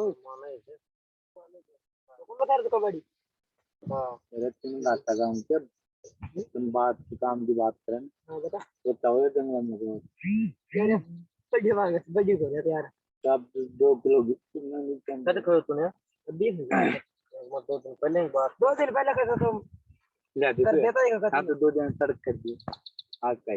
माना है इसे। तो कौन बता रहा था कबड्डी? हाँ मेरे तुम लाता काम कर। तुम बात की काम की बात करें। हाँ बता। बताओ ये जंगल में को। यार बड़ी मांग है बड़ी को यार। अब 2 किलो तुमने नहीं कम करो तूने। अभी मत 2 दिन पहले ही बात 2 दिन पहले कैसे तुम ले कर देता है हाँ तो 2 दिन सड़क कर दिए आज का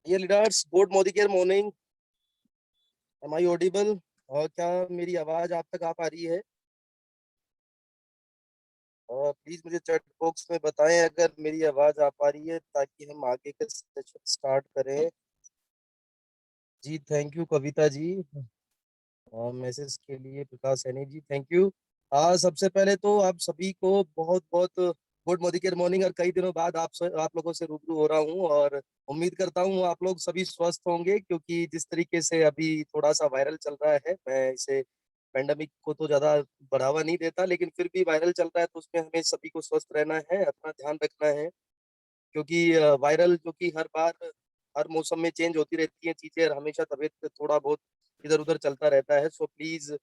ये leaders, good Modi care morning. Am I audible? और क्या मेरी आवाज आप तक आ पा रही है? और प्लीज मुझे चैट बॉक्स में बताएं अगर मेरी आवाज आ पा रही है, ताकि हम आगे का सेशन स्टार्ट करें। जी थैंक यू कविता जी, और मैसेज के लिए प्रकाश सैनी जी थैंक यू। सबसे पहले तो आप सभी को बहुत बहुत गुड मोदी केयर मॉर्निंग। और कई दिनों बाद आप लोगों से रूबरू हो रहा हूँ, और उम्मीद करता हूँ आप लोग सभी स्वस्थ होंगे, क्योंकि जिस तरीके से अभी थोड़ा सा वायरल चल रहा है, मैं इसे पेंडेमिक को तो ज्यादा बढ़ावा नहीं देता, लेकिन फिर भी वायरल चल रहा है, तो उसमें हमें सभी को स्वस्थ रहना है, अपना ध्यान रखना है। क्योंकि वायरल जो कि हर बार हर मौसम में चेंज होती रहती है चीजें, और हमेशा तबीयत थोड़ा बहुत इधर उधर चलता रहता है। सो प्लीज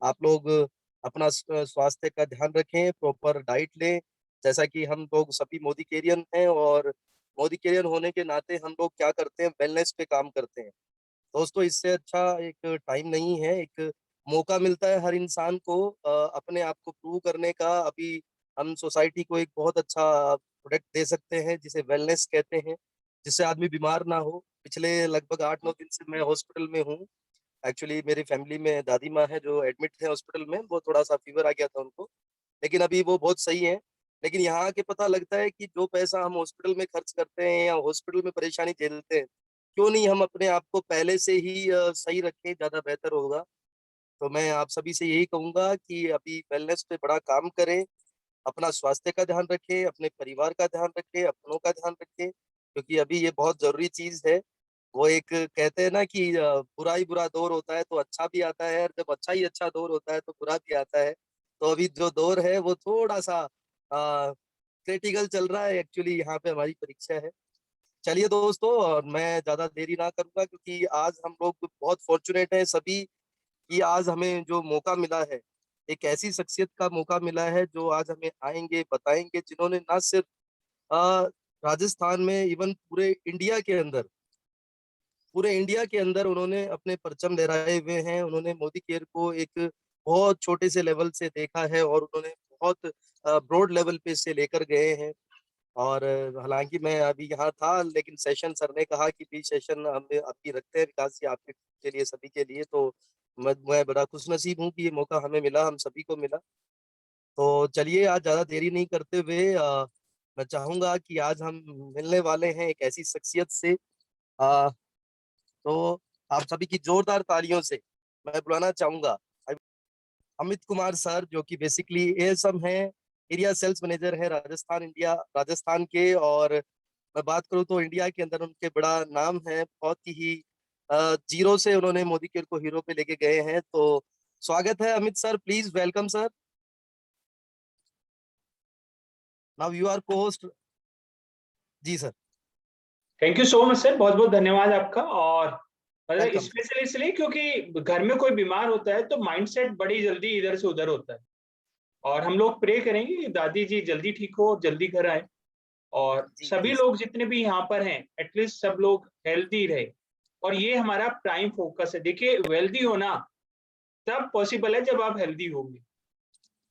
आप लोग अपना स्वास्थ्य का ध्यान रखें, प्रॉपर डाइट लें। जैसा कि हम लोग सभी मोदी केरियन हैं, और मोदी केरियन होने के नाते हम लोग क्या करते हैं, वेलनेस पे काम करते हैं। दोस्तों, इससे अच्छा एक टाइम नहीं है, एक मौका मिलता है हर इंसान को अपने आप को प्रूव करने का। अभी हम सोसाइटी को एक बहुत अच्छा प्रोडक्ट दे सकते हैं, जिसे वेलनेस कहते हैं, जिससे आदमी बीमार ना हो। पिछले लगभग 8-9 दिन से मैं हॉस्पिटल में हूँ। एक्चुअली मेरी फैमिली में दादी माँ है जो एडमिट है हॉस्पिटल में, वो थोड़ा सा फीवर आ गया था उनको, लेकिन अभी वो बहुत सही है। लेकिन यहाँ आके पता लगता है कि जो पैसा हम हॉस्पिटल में खर्च करते हैं या हॉस्पिटल में परेशानी झेलते हैं, क्यों नहीं हम अपने आप को पहले से ही सही रखें, ज्यादा बेहतर होगा। तो मैं आप सभी से यही कहूंगा कि अभी वेलनेस पे बड़ा काम करें, अपना स्वास्थ्य का ध्यान रखें, अपने परिवार का ध्यान रखें, अपनों का ध्यान रखें, क्योंकि अभी ये बहुत जरूरी चीज है। वो एक कहते हैं ना कि बुरा ही बुरा दौर होता है तो अच्छा भी आता है, और जब अच्छा ही अच्छा दौर होता है तो बुरा भी आता है। तो अभी जो दौर है वो थोड़ा सा क्रिटिकल चल रहा है। एक्चुअली यहाँ पे हमारी परीक्षा है। चलिए दोस्तों, और मैं ज्यादा देरी ना करूंगा, क्योंकि आज हम लोग बहुत फॉर्चुनेट हैं सभी, कि आज हमें जो मौका मिला है, एक ऐसी शख्सियत का मौका मिला है जो आज हमें आएंगे बताएंगे, जिन्होंने ना सिर्फ अ, राजस्थान में, इवन पूरे इंडिया के अंदर उन्होंने अपने परचम लहराए हुए हैं। उन्होंने मोदी केयर को एक बहुत छोटे से लेवल से देखा है, और उन्होंने बहुत ब्रॉड लेवल पे से लेकर गए हैं। और हालांकि मैं अभी यहाँ था, लेकिन सेशन सर ने कहा कि भी सेशन हम अभी रखते हैं विकास जी आपके के लिए, सभी के लिए। तो मैं बड़ा खुशनसीब हूँ कि ये मौका हमें मिला, हम सभी को मिला। तो चलिए, आज ज्यादा देरी नहीं करते हुए मैं चाहूंगा कि आज हम मिलने वाले हैं एक ऐसी शख्सियत से। अ, तो आप सभी की जोरदार तालियों से मैं बुलाना चाहूंगा अमित कुमार सर, जो कि बेसिकली एएसएम है, एरिया सेल्स मैनेजर है राजस्थान के। और मैं बात करूं तो इंडिया के अंदर उनके बड़ा नाम है, बहुत ही जीरो से उन्होंने मोदी केयर को हीरो पे लेके गए हैं। तो स्वागत है Amit sir, please welcome sir. Now you are cohost. जी sir. Thank you so much sir, बहुत बहुत धन्यवाद आपका। और मतलब वेलकम सर। स्पेशली इसलिए क्योंकि घर में कोई बीमार होता है तो माइंडसेट बड़ी जल्दी इधर से उधर होता है, और हम लोग प्रे करेंगे कि दादी जी जल्दी ठीक हो और जल्दी घर आए, और जी सभी जी लोग जितने भी यहाँ पर हैं एटलीस्ट सब लोग हेल्दी रहे। और ये हमारा प्राइम फोकस है। देखिए, वेल्दी होना तब पॉसिबल है जब आप हेल्दी होंगे।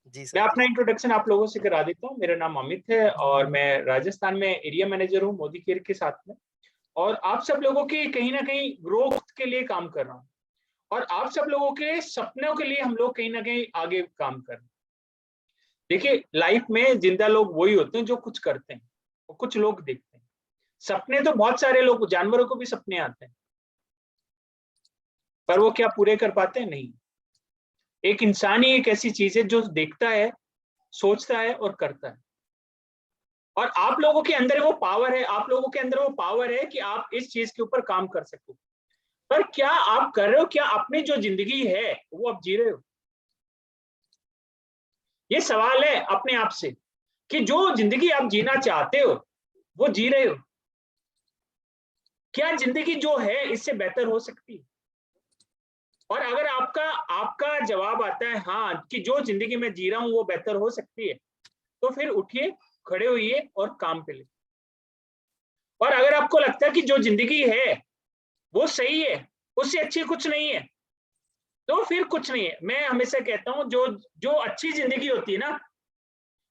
जी मैं सर। जी अपना सर। इंट्रोडक्शन आप लोगों से करा देता हूँ। मेरा नाम अमित है और मैं राजस्थान में एरिया मैनेजर हूँ मोदी केयर के साथ में, और आप सब लोगों की कहीं ना कहीं ग्रोथ के लिए काम कर रहा हूँ, और आप सब लोगों के सपनों के लिए हम लोग कहीं ना कहीं आगे काम कर रहे हैं। देखिए, लाइफ में जिंदा लोग वही होते हैं जो कुछ करते हैं और कुछ लोग देखते हैं। सपने तो बहुत सारे लोग, जानवरों को भी सपने आते हैं, पर जी वो क्या पूरे कर पाते हैं? नहीं। एक इंसान ही एक ऐसी चीज है जो देखता है, सोचता है और करता है। और आप लोगों के अंदर वो पावर है, आप लोगों के अंदर वो पावर है कि आप इस चीज के ऊपर काम कर सको। पर क्या आप कर रहे हो? क्या अपनी जो जिंदगी है वो आप जी रहे हो? ये सवाल है अपने आप से, कि जो जिंदगी आप जीना चाहते हो वो जी रहे हो? क्या जिंदगी जो है इससे बेहतर हो सकती है? और अगर आपका आपका जवाब आता है हाँ, कि जो जिंदगी में जी रहा हूं वो बेहतर हो सकती है, तो फिर उठिए, खड़े होइए और काम पे ले। और अगर आपको लगता है कि जो जिंदगी है वो सही है, उससे अच्छी कुछ नहीं है, तो फिर कुछ नहीं है। मैं हमेशा कहता हूं, जो जो अच्छी जिंदगी होती है ना,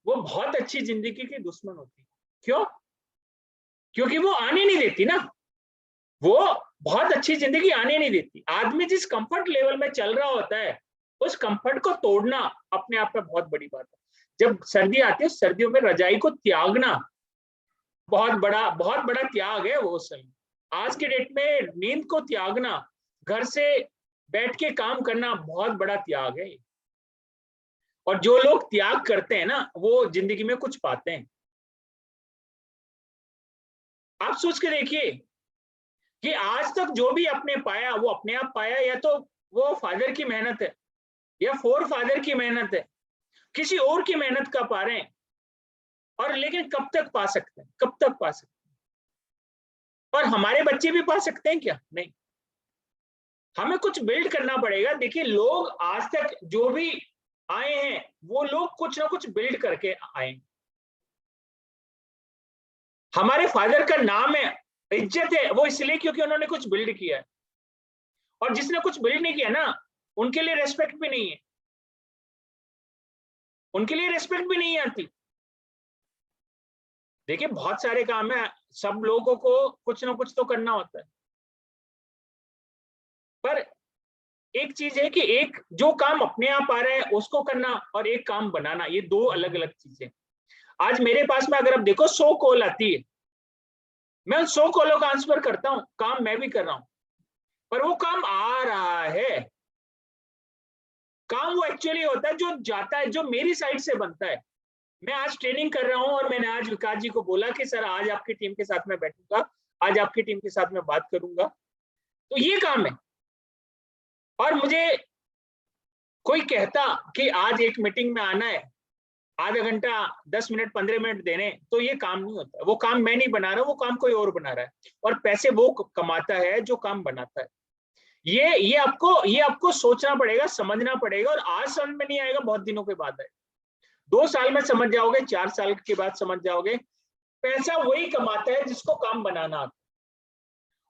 वो बहुत अच्छी जिंदगी की दुश्मन होती है। क्यों? क्योंकि वो आने नहीं देती ना। वो बहुत अच्छी जिंदगी आने नहीं देती। आदमी जिस कंफर्ट लेवल में चल रहा होता है, उस कंफर्ट को तोड़ना अपने आप में बहुत बड़ी बात है। जब सर्दी आती है, सर्दियों में रजाई को त्यागना बहुत बड़ा त्याग है वो समय। आज के डेट में नींद को त्यागना, घर से बैठ के काम करना बहुत बड़ा त्याग है। और जो लोग त्याग करते हैं ना, वो जिंदगी में कुछ पाते हैं। आप सोच के देखिए कि आज तक जो भी अपने पाया वो अपने आप पाया, या तो वो फादर की मेहनत है, या फोर फादर की मेहनत है, किसी और की मेहनत का पा रहे हैं। और लेकिन कब तक पा सकते हैं, कब तक पा सकते हैं? और हमारे बच्चे भी पा सकते हैं क्या? नहीं, हमें कुछ बिल्ड करना पड़ेगा। देखिए, लोग आज तक जो भी आए हैं, वो लोग कुछ ना कुछ बिल्ड करके आए। हमारे फादर का नाम है, इज्जत है, वो इसलिए क्योंकि उन्होंने कुछ बिल्ड किया है। और जिसने कुछ बिल्ड नहीं किया ना, उनके लिए रेस्पेक्ट भी नहीं है, उनके लिए रेस्पेक्ट भी नहीं आती। देखिए, बहुत सारे काम है, सब लोगों को कुछ ना कुछ तो करना होता है, पर एक चीज है कि एक जो काम अपने आप आ रहा है उसको करना, और एक काम बनाना, ये दो अलग अलग चीजें। आज मेरे पास में अगर आप देखो 100 कॉल आती है, मैं उन 100 कॉलों का आंसर करता हूँ, काम मैं भी कर रहा हूँ, पर वो काम आ रहा है। काम वो एक्चुअली होता है जो जाता है, जो मेरी साइड से बनता है। मैं आज ट्रेनिंग कर रहा हूं, और मैंने आज विकास जी को बोला कि सर आज आपकी टीम के साथ मैं बैठूंगा, आज आपकी टीम के साथ मैं बात करूंगा, तो ये काम है। और मुझे कोई कहता कि आज एक मीटिंग में आना है, आधा घंटा 10 मिनट 15 मिनट देने, तो ये काम नहीं होता। वो काम मैं नहीं बना रहा, वो काम कोई और बना रहा है, और पैसे वो कमाता है जो काम बनाता है। ये आपको सोचना पड़ेगा, समझना पड़ेगा। और आज समझ में नहीं आएगा, बहुत दिनों के बाद आएगा। 2 साल में समझ जाओगे, 4 साल के बाद समझ जाओगे। पैसा वही कमाता है जिसको काम बनाना आता है।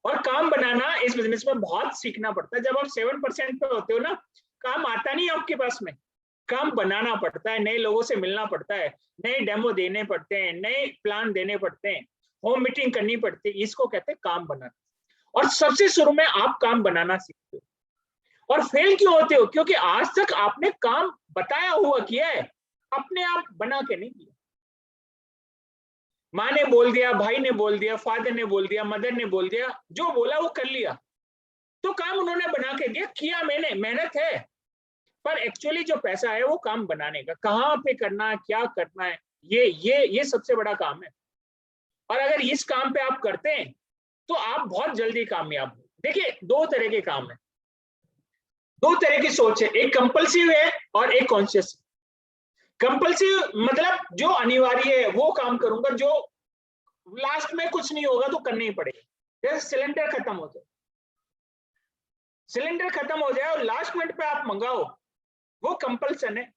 और काम बनाना इस बिजनेस में बहुत सीखना पड़ता है। जब आप 7% पे होते हो ना, काम आता नहीं आपके पास में, काम बनाना पड़ता है, नए लोगों से मिलना पड़ता है, नए डेमो देने पड़ते हैं, नए प्लान देने पड़ते हैं, होम मीटिंग करनी पड़ती है। इसको कहते हैं काम बनाना। और सबसे शुरू में आप काम बनाना सीखते हो। और फेल क्यों होते हो? क्योंकि आज तक आपने काम बताया हुआ किया है, अपने आप बना के नहीं किया। माँ ने बोल दिया, भाई ने बोल दिया, फादर ने बोल दिया, मदर ने बोल दिया, जो बोला वो कर लिया, तो काम उन्होंने बना के दिया, किया मैंने, मेहनत है। पर एक्चुअली जो पैसा है वो काम बनाने का, कहाँ पे करना है, क्या करना है, ये सबसे बड़ा काम है। और अगर इस काम पे आप करते हैं तो आप बहुत जल्दी कामयाब हो। देखिए, 2 तरह के काम है, 2 तरह की सोच है, एक कंपल्सिव है और एक कॉन्शियस। कंपल्सिव मतलब जो अनिवार्य है वो काम करूंगा, जो लास्ट में कुछ नहीं होगा तो करना ही पड़ेगा। जैसे सिलेंडर खत्म हो जाए, सिलेंडर खत्म हो जाए और लास्ट मिनट पे आप मंगाओ, वो कंपल्सन है,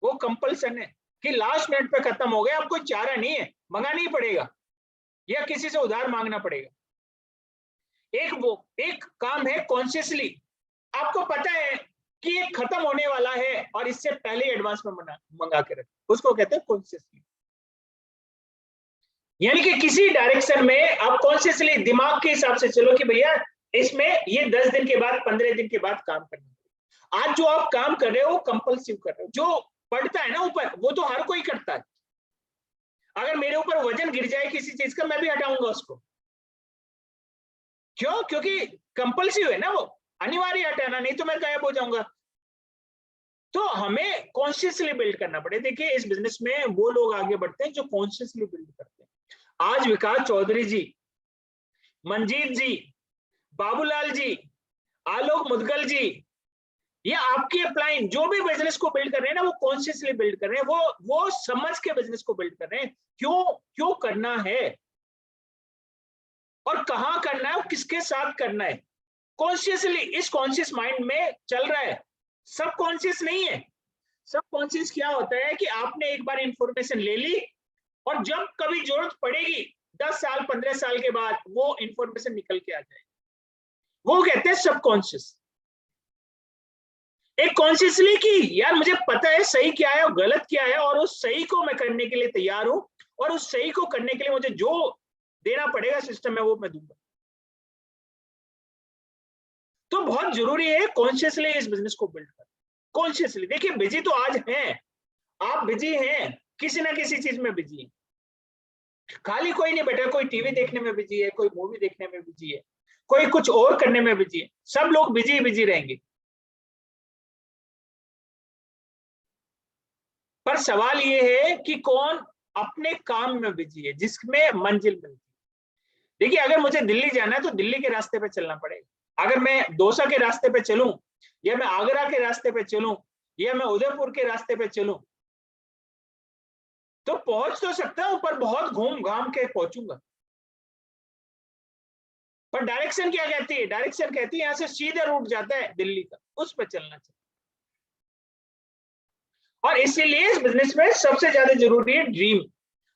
वो कंपल्सन है कि लास्ट मिनट पे खत्म हो गया, अब कोई चारा नहीं है, मंगाना ही पड़ेगा या किसी से उधार मांगना पड़ेगा। एक काम है कॉन्शियसली, आपको पता है कि ये खत्म होने वाला है और इससे पहले एडवांस में मंगा के रखें, उसको कहते हैं कॉन्शियसली। यानी कि किसी डायरेक्शन में आप कॉन्शियसली दिमाग के हिसाब से चलो कि भैया इसमें ये 10 दिन के बाद 15 दिन के बाद काम करना। आज जो आप काम कर रहे हो वो कंपल्सिव कर रहे हो। जो पड़ता है ना ऊपर, वो तो हर कोई करता है। अगर मेरे ऊपर वजन गिर जाए किसी चीज का, मैं भी हटाऊंगा उसको। क्यों? क्योंकि कंपल्सिव है ना, वो अनिवार्य हटाना, नहीं तो मैं गायब हो जाऊंगा। तो हमें कॉन्शियसली बिल्ड करना पड़े। देखिए, इस बिजनेस में वो लोग आगे बढ़ते हैं जो कॉन्शियसली बिल्ड करते हैं। आज विकास चौधरी जी, मंजीत जी, बाबूलाल जी, आलोक मुदगल जी, ये आपके अपलाइन जो भी बिजनेस को बिल्ड कर रहे हैं ना, वो कॉन्शियसली बिल्ड कर रहे हैं, वो समझ के बिजनेस को बिल्ड कर रहे हैं। क्यों करना है और कहां करना है और किसके साथ करना है, कॉन्शियसली, इस कॉन्शियस माइंड में चल रहा है। सब कॉन्शियस नहीं है। सब कॉन्शियस क्या होता है कि आपने एक बार इंफॉर्मेशन ले ली और जब कभी जरूरत पड़ेगी 10 साल 15 साल के बाद वो इंफॉर्मेशन निकल के आ जाए, वो कहते हैं सबकॉन्शियस। एक कॉन्शियसली कि यार मुझे पता है सही क्या है और गलत क्या है, और उस सही को मैं करने के लिए तैयार हूं, और उस सही को करने के लिए मुझे जो देना पड़ेगा सिस्टम में वो मैं दूंगा। तो बहुत जरूरी है कॉन्शियसली इस बिजनेस को बिल्ड करना। कॉन्शियसली देखिए, बिजी तो आज हैं, आप बिजी हैं, किसी ना किसी चीज में बिजी है। खाली कोई नहीं बैठा, कोई टीवी देखने में बिजी है, कोई मूवी देखने में बिजी है, कोई कुछ और करने में बिजी है। सब लोग बिजी बिजी रहेंगे। पर सवाल ये है कि कौन अपने काम में बिजी है, जिसमें मंजिल मिलती है। देखिए, अगर मुझे दिल्ली जाना है तो दिल्ली के रास्ते पे चलना पड़ेगा। अगर मैं दौसा के रास्ते पे चलूं, या मैं आगरा के रास्ते पे चलूं, या मैं उदयपुर के रास्ते पे चलूं, तो पहुंच तो सकता हूं, पर बहुत घूम घाम के पहुंचूंगा। पर डायरेक्शन क्या कहती है? डायरेक्शन कहती है यहां से सीधा रूट जाता है दिल्ली का, उस पर चलना चाहिए। और इसीलिए इस बिजनेस में सबसे ज्यादा जरूरी है ड्रीम।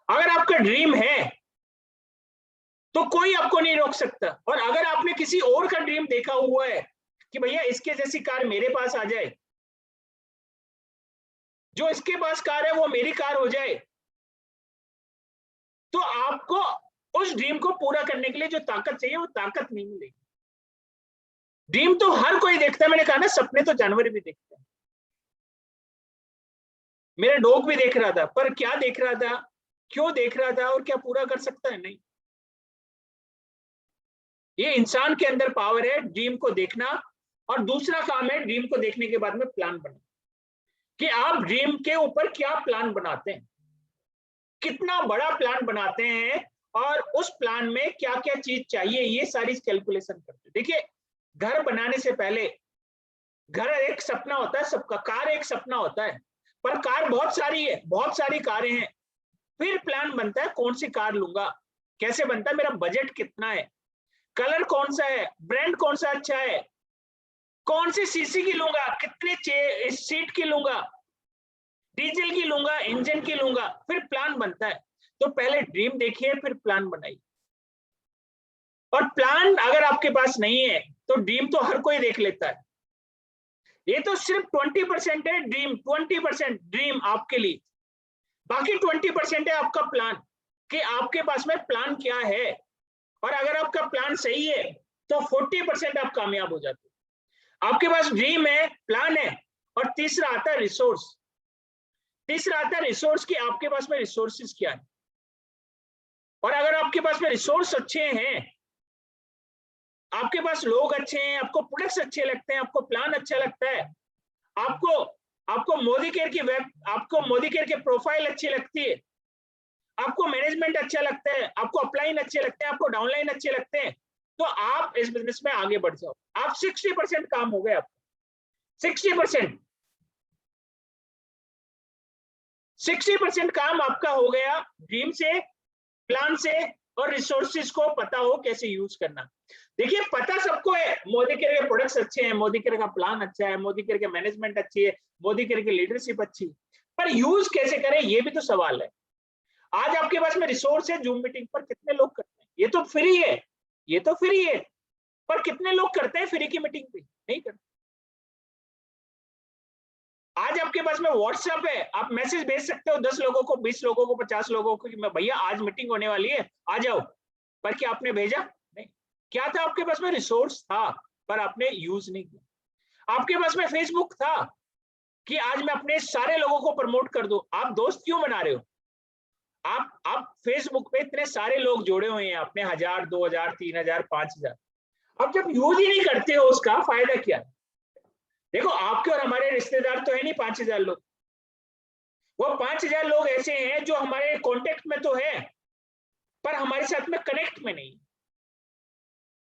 अगर आपका ड्रीम है तो कोई आपको नहीं रोक सकता। और अगर आपने किसी और का ड्रीम देखा हुआ है कि भैया इसके जैसी कार मेरे पास आ जाए, जो इसके पास कार है वो मेरी कार हो जाए, तो आपको उस ड्रीम को पूरा करने के लिए जो ताकत चाहिए वो ताकत नहीं मिलेगी। ड्रीम तो हर कोई देखता है, मैंने कहा ना, सपने तो जानवर भी देखते हैं। मेरा डॉग भी देख रहा था, पर क्या देख रहा था, क्यों देख रहा था, और क्या पूरा कर सकता है? नहीं। ये इंसान के अंदर पावर है ड्रीम को देखना। और दूसरा काम है ड्रीम को देखने के बाद में प्लान बनाना, कि आप ड्रीम के ऊपर क्या प्लान बनाते हैं, कितना बड़ा प्लान बनाते हैं, और उस प्लान में क्या क्या चीज चाहिए, ये सारी कैलकुलेशन करते हैं। देखिए, घर बनाने से पहले, घर एक सपना होता है सबका, कार एक सपना होता है, पर कार बहुत सारी है, बहुत सारी कारें हैं। फिर प्लान बनता है कौन सी कार लूंगा, कैसे बनता है, मेरा बजट कितना है, कलर कौन सा है, ब्रांड कौन सा अच्छा है, कौन सी सीसी की लूंगा, कितने सीट की लूंगा, डीजल की लूंगा, इंजन की लूंगा, फिर प्लान बनता है। तो पहले ड्रीम देखिए, फिर प्लान बनाइए। और प्लान अगर आपके पास नहीं है तो ड्रीम तो हर कोई देख लेता है। ये तो सिर्फ 20% है ड्रीम, 20% ड्रीम आपके लिए, बाकी 20% है आपका प्लान, कि आपके पास में प्लान क्या है। और अगर आपका प्लान सही है तो 40% आप कामयाब हो जाते हैं। आपके पास ड्रीम है, प्लान है, और तीसरा आता है रिसोर्स। तीसरा आता है रिसोर्स, की आपके पास में रिसोर्सेज क्या है। और अगर आपके पास में रिसोर्स अच्छे हैं, आपके पास लोग अच्छे हैं, आपको प्रोडक्ट्स अच्छे लगते हैं, आपको प्लान अच्छा लगता है, आपको आपको मोदी केयर की आपको मोदी केयर के प्रोफाइल अच्छी लगती है, आपको मैनेजमेंट अच्छा लगता है, आपको अपलाइन अच्छे लगते हैं, आपको डाउनलाइन अच्छे लगते हैं, तो आप इस बिजनेस में आगे बढ़ जाओ। आप 60% काम हो गए आपका, 60%, 60% काम आपका हो गया ड्रीम से, प्लान से, और रिसोर्सेज को पता हो कैसे यूज करना। देखिए, पता सबको है, मोदी केयर के प्रोडक्ट्स अच्छे हैं, मोदी केयर का प्लान अच्छा है, मोदी केयर के मैनेजमेंट अच्छी है, मोदी केयर की लीडरशिप अच्छी है, पर यूज कैसे करें ये भी तो सवाल है। आज आपके पास में रिसोर्स है, जूम मीटिंग पर कितने लोग करते हैं? ये तो फ्री है, ये तो फ्री है, पर कितने लोग करते हैं फ्री की मीटिंग भी? नहीं करते। आज आपके पास में व्हाट्सएप है, आप मैसेज भेज सकते हो 10 लोगों को, 20 लोगों को, 50 लोगों को, कि मैं भैया आज मीटिंग होने वाली है, आ जाओ। पर क्या आपने भेजा? नहीं। क्या था आपके पास में? रिसोर्स था, पर आपने यूज नहीं किया। आपके पास में फेसबुक था कि आज मैं अपने सारे लोगों को प्रमोट कर दूं। आप दोस्त क्यों बना रहे हो? आप फेसबुक पे इतने सारे लोग जोड़े हुए हैं, अपने 1000, 2000, 3000, 5000, अब जब यूज ही नहीं करते हो, उसका फायदा क्या है? देखो, आपके और हमारे रिश्तेदार तो है नहीं 5000 लोग, वो 5000 लोग ऐसे हैं जो हमारे कांटेक्ट में तो है, पर हमारे साथ में कनेक्ट में नहीं।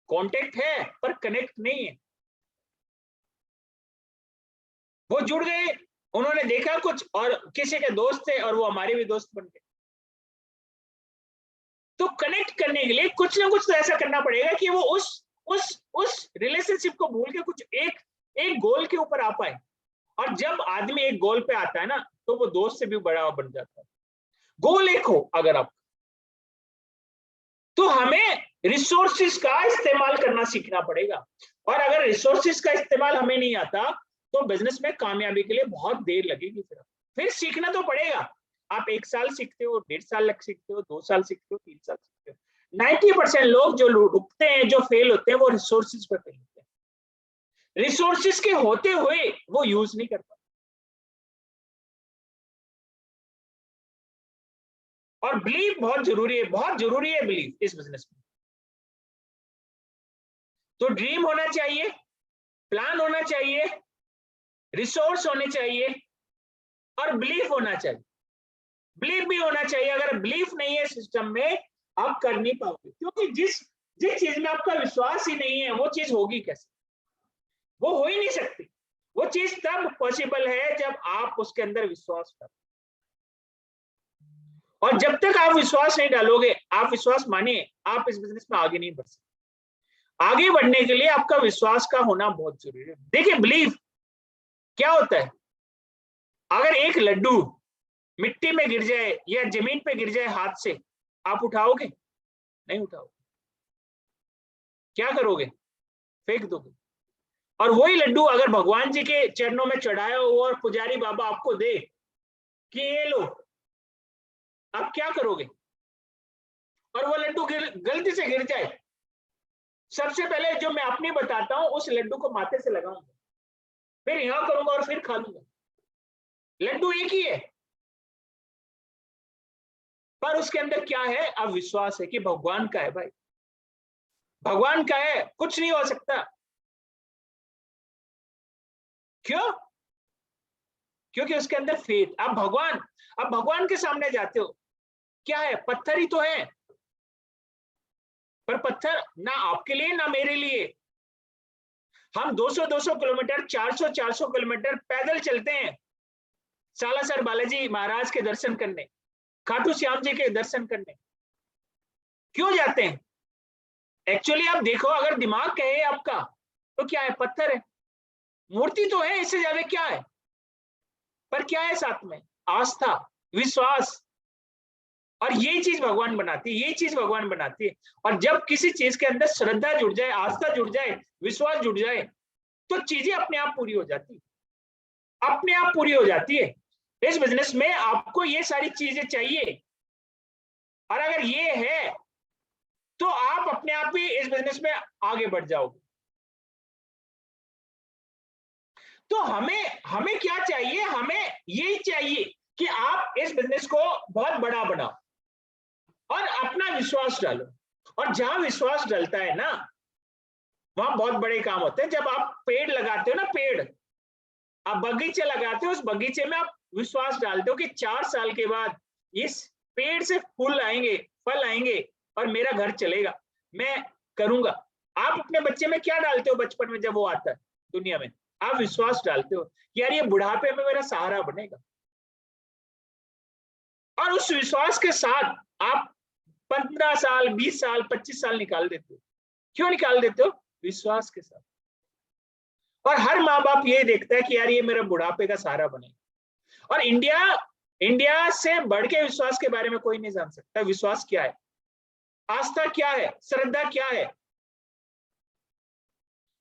कांटेक्ट है पर कनेक्ट नहीं है। वो जुड़ गए, उन्होंने देखा कुछ, और किसी के दोस्त थे और वो हमारे भी दोस्त बन गए। तो कनेक्ट करने के लिए कुछ ना कुछ तो ऐसा करना पड़ेगा कि वो उस रिलेशनशिप को भूल के कुछ एक गोल के ऊपर आ पाए। और जब आदमी एक गोल पे आता है ना, तो वो दोस्त से भी बड़ा बन जाता है। गोल एक हो अगर आप, तो हमें रिसोर्सेज का इस्तेमाल करना सीखना पड़ेगा। और अगर रिसोर्सेज का इस्तेमाल हमें नहीं आता तो बिजनेस में कामयाबी के लिए बहुत देर लगेगी। फिर सीखना तो पड़ेगा। आप 1 साल सीखते हो, 1.5 साल लग सीखते हो, 2 साल सीखते हो, 3 साल सीखते हो। 90% लोग जो रुकते हैं, जो फेल होते हैं, वो रिसोर्सेज पे फेल होते हैं। रिसोर्सेस के होते हुए वो यूज नहीं करता। और बिलीव बहुत जरूरी है, बहुत जरूरी है बिलीव इस बिजनेस में। तो ड्रीम होना चाहिए, प्लान होना चाहिए, रिसोर्स होने चाहिए और बिलीफ होना चाहिए। बिलीफ भी होना चाहिए। अगर बिलीफ नहीं है सिस्टम में, आप कर नहीं पाओगे, क्योंकि जिस जिस चीज में आपका विश्वास ही नहीं है वो चीज होगी कैसे? वो हो ही नहीं सकती। वो चीज तब पॉसिबल है जब आप उसके अंदर विश्वास करो। और जब तक आप विश्वास नहीं डालोगे, आप विश्वास मानिए, आप इस बिजनेस में आगे नहीं बढ़ सकते। आगे बढ़ने के लिए आपका विश्वास का होना बहुत जरूरी है। देखिए बिलीफ क्या होता है? अगर एक लड्डू मिट्टी में गिर जाए या जमीन पे गिर जाए हाथ से, आप उठाओगे? नहीं उठाओगे। क्या करोगे? फेंक दोगे। और वही लड्डू अगर भगवान जी के चरणों में चढ़ाया हो और पुजारी बाबा आपको दे कि ये लो, आप क्या करोगे? और वो लड्डू गलती से गिर जाए, सबसे पहले जो मैं अपनी बताता हूं, उस लड्डू को माथे से लगाऊंगा, फिर यहां करूंगा और फिर खा लूंगा। लड्डू एक ही है, पर उसके अंदर क्या है? अब विश्वास है कि भगवान का है। भाई भगवान का है, कुछ नहीं हो सकता। क्यों? क्योंकि उसके अंदर फेथ। अब भगवान के सामने जाते हो, क्या है? पत्थर ही तो है, पर पत्थर ना आपके लिए ना मेरे लिए। हम 200-200 किलोमीटर, 400-400 किलोमीटर पैदल चलते हैं सालासर बालाजी महाराज के दर्शन करने, खाटू श्याम जी के दर्शन करने। क्यों जाते हैं? एक्चुअली आप देखो, अगर दिमाग कहे आपका, तो क्या है? पत्थर है। मूर्ति तो है, इससे ज्यादा क्या है? पर क्या है साथ में? आस्था, विश्वास। और यही चीज भगवान बनाती है, यही चीज भगवान बनाती है। और जब किसी चीज के अंदर श्रद्धा जुड़ जाए, आस्था जुड़ जाए, विश्वास जुड़ जाए, तो चीजें अपने आप पूरी हो जाती, अपने आप पूरी हो जाती है। इस बिजनेस में आपको ये सारी चीजें चाहिए, और अगर ये है तो आप अपने आप ही इस बिजनेस में आगे बढ़ जाओगे। तो हमें क्या चाहिए? हमें यही चाहिए कि आप इस बिजनेस को बहुत बड़ा बनाओ और अपना विश्वास डालो। और जहां विश्वास डलता है ना, वहां बहुत बड़े काम होते हैं। जब आप पेड़ लगाते हो ना, पेड़, आप बगीचे लगाते हो, उस बगीचे में आप विश्वास डालते हो कि 4 साल के बाद इस पेड़ से फूल आएंगे, फल आएंगे और मेरा घर चलेगा, मैं करूंगा। आप अपने बच्चे में क्या डालते हो बचपन में जब वो आता है दुनिया में? आप विश्वास डालते हो कि यार ये बुढ़ापे में मेरा सहारा बनेगा। और उस विश्वास के साथ आप 15 साल, 20 साल, 25 साल निकाल देते हो। क्यों निकाल देते हो? विश्वास के साथ। और हर माँ बाप ये देखता है कि यार ये मेरा बुढ़ापे का सहारा बनेगा। और इंडिया से बढ़ के विश्वास के बारे में कोई नहीं जान सकता। विश्वास क्या है, आस्था क्या है, श्रद्धा क्या है।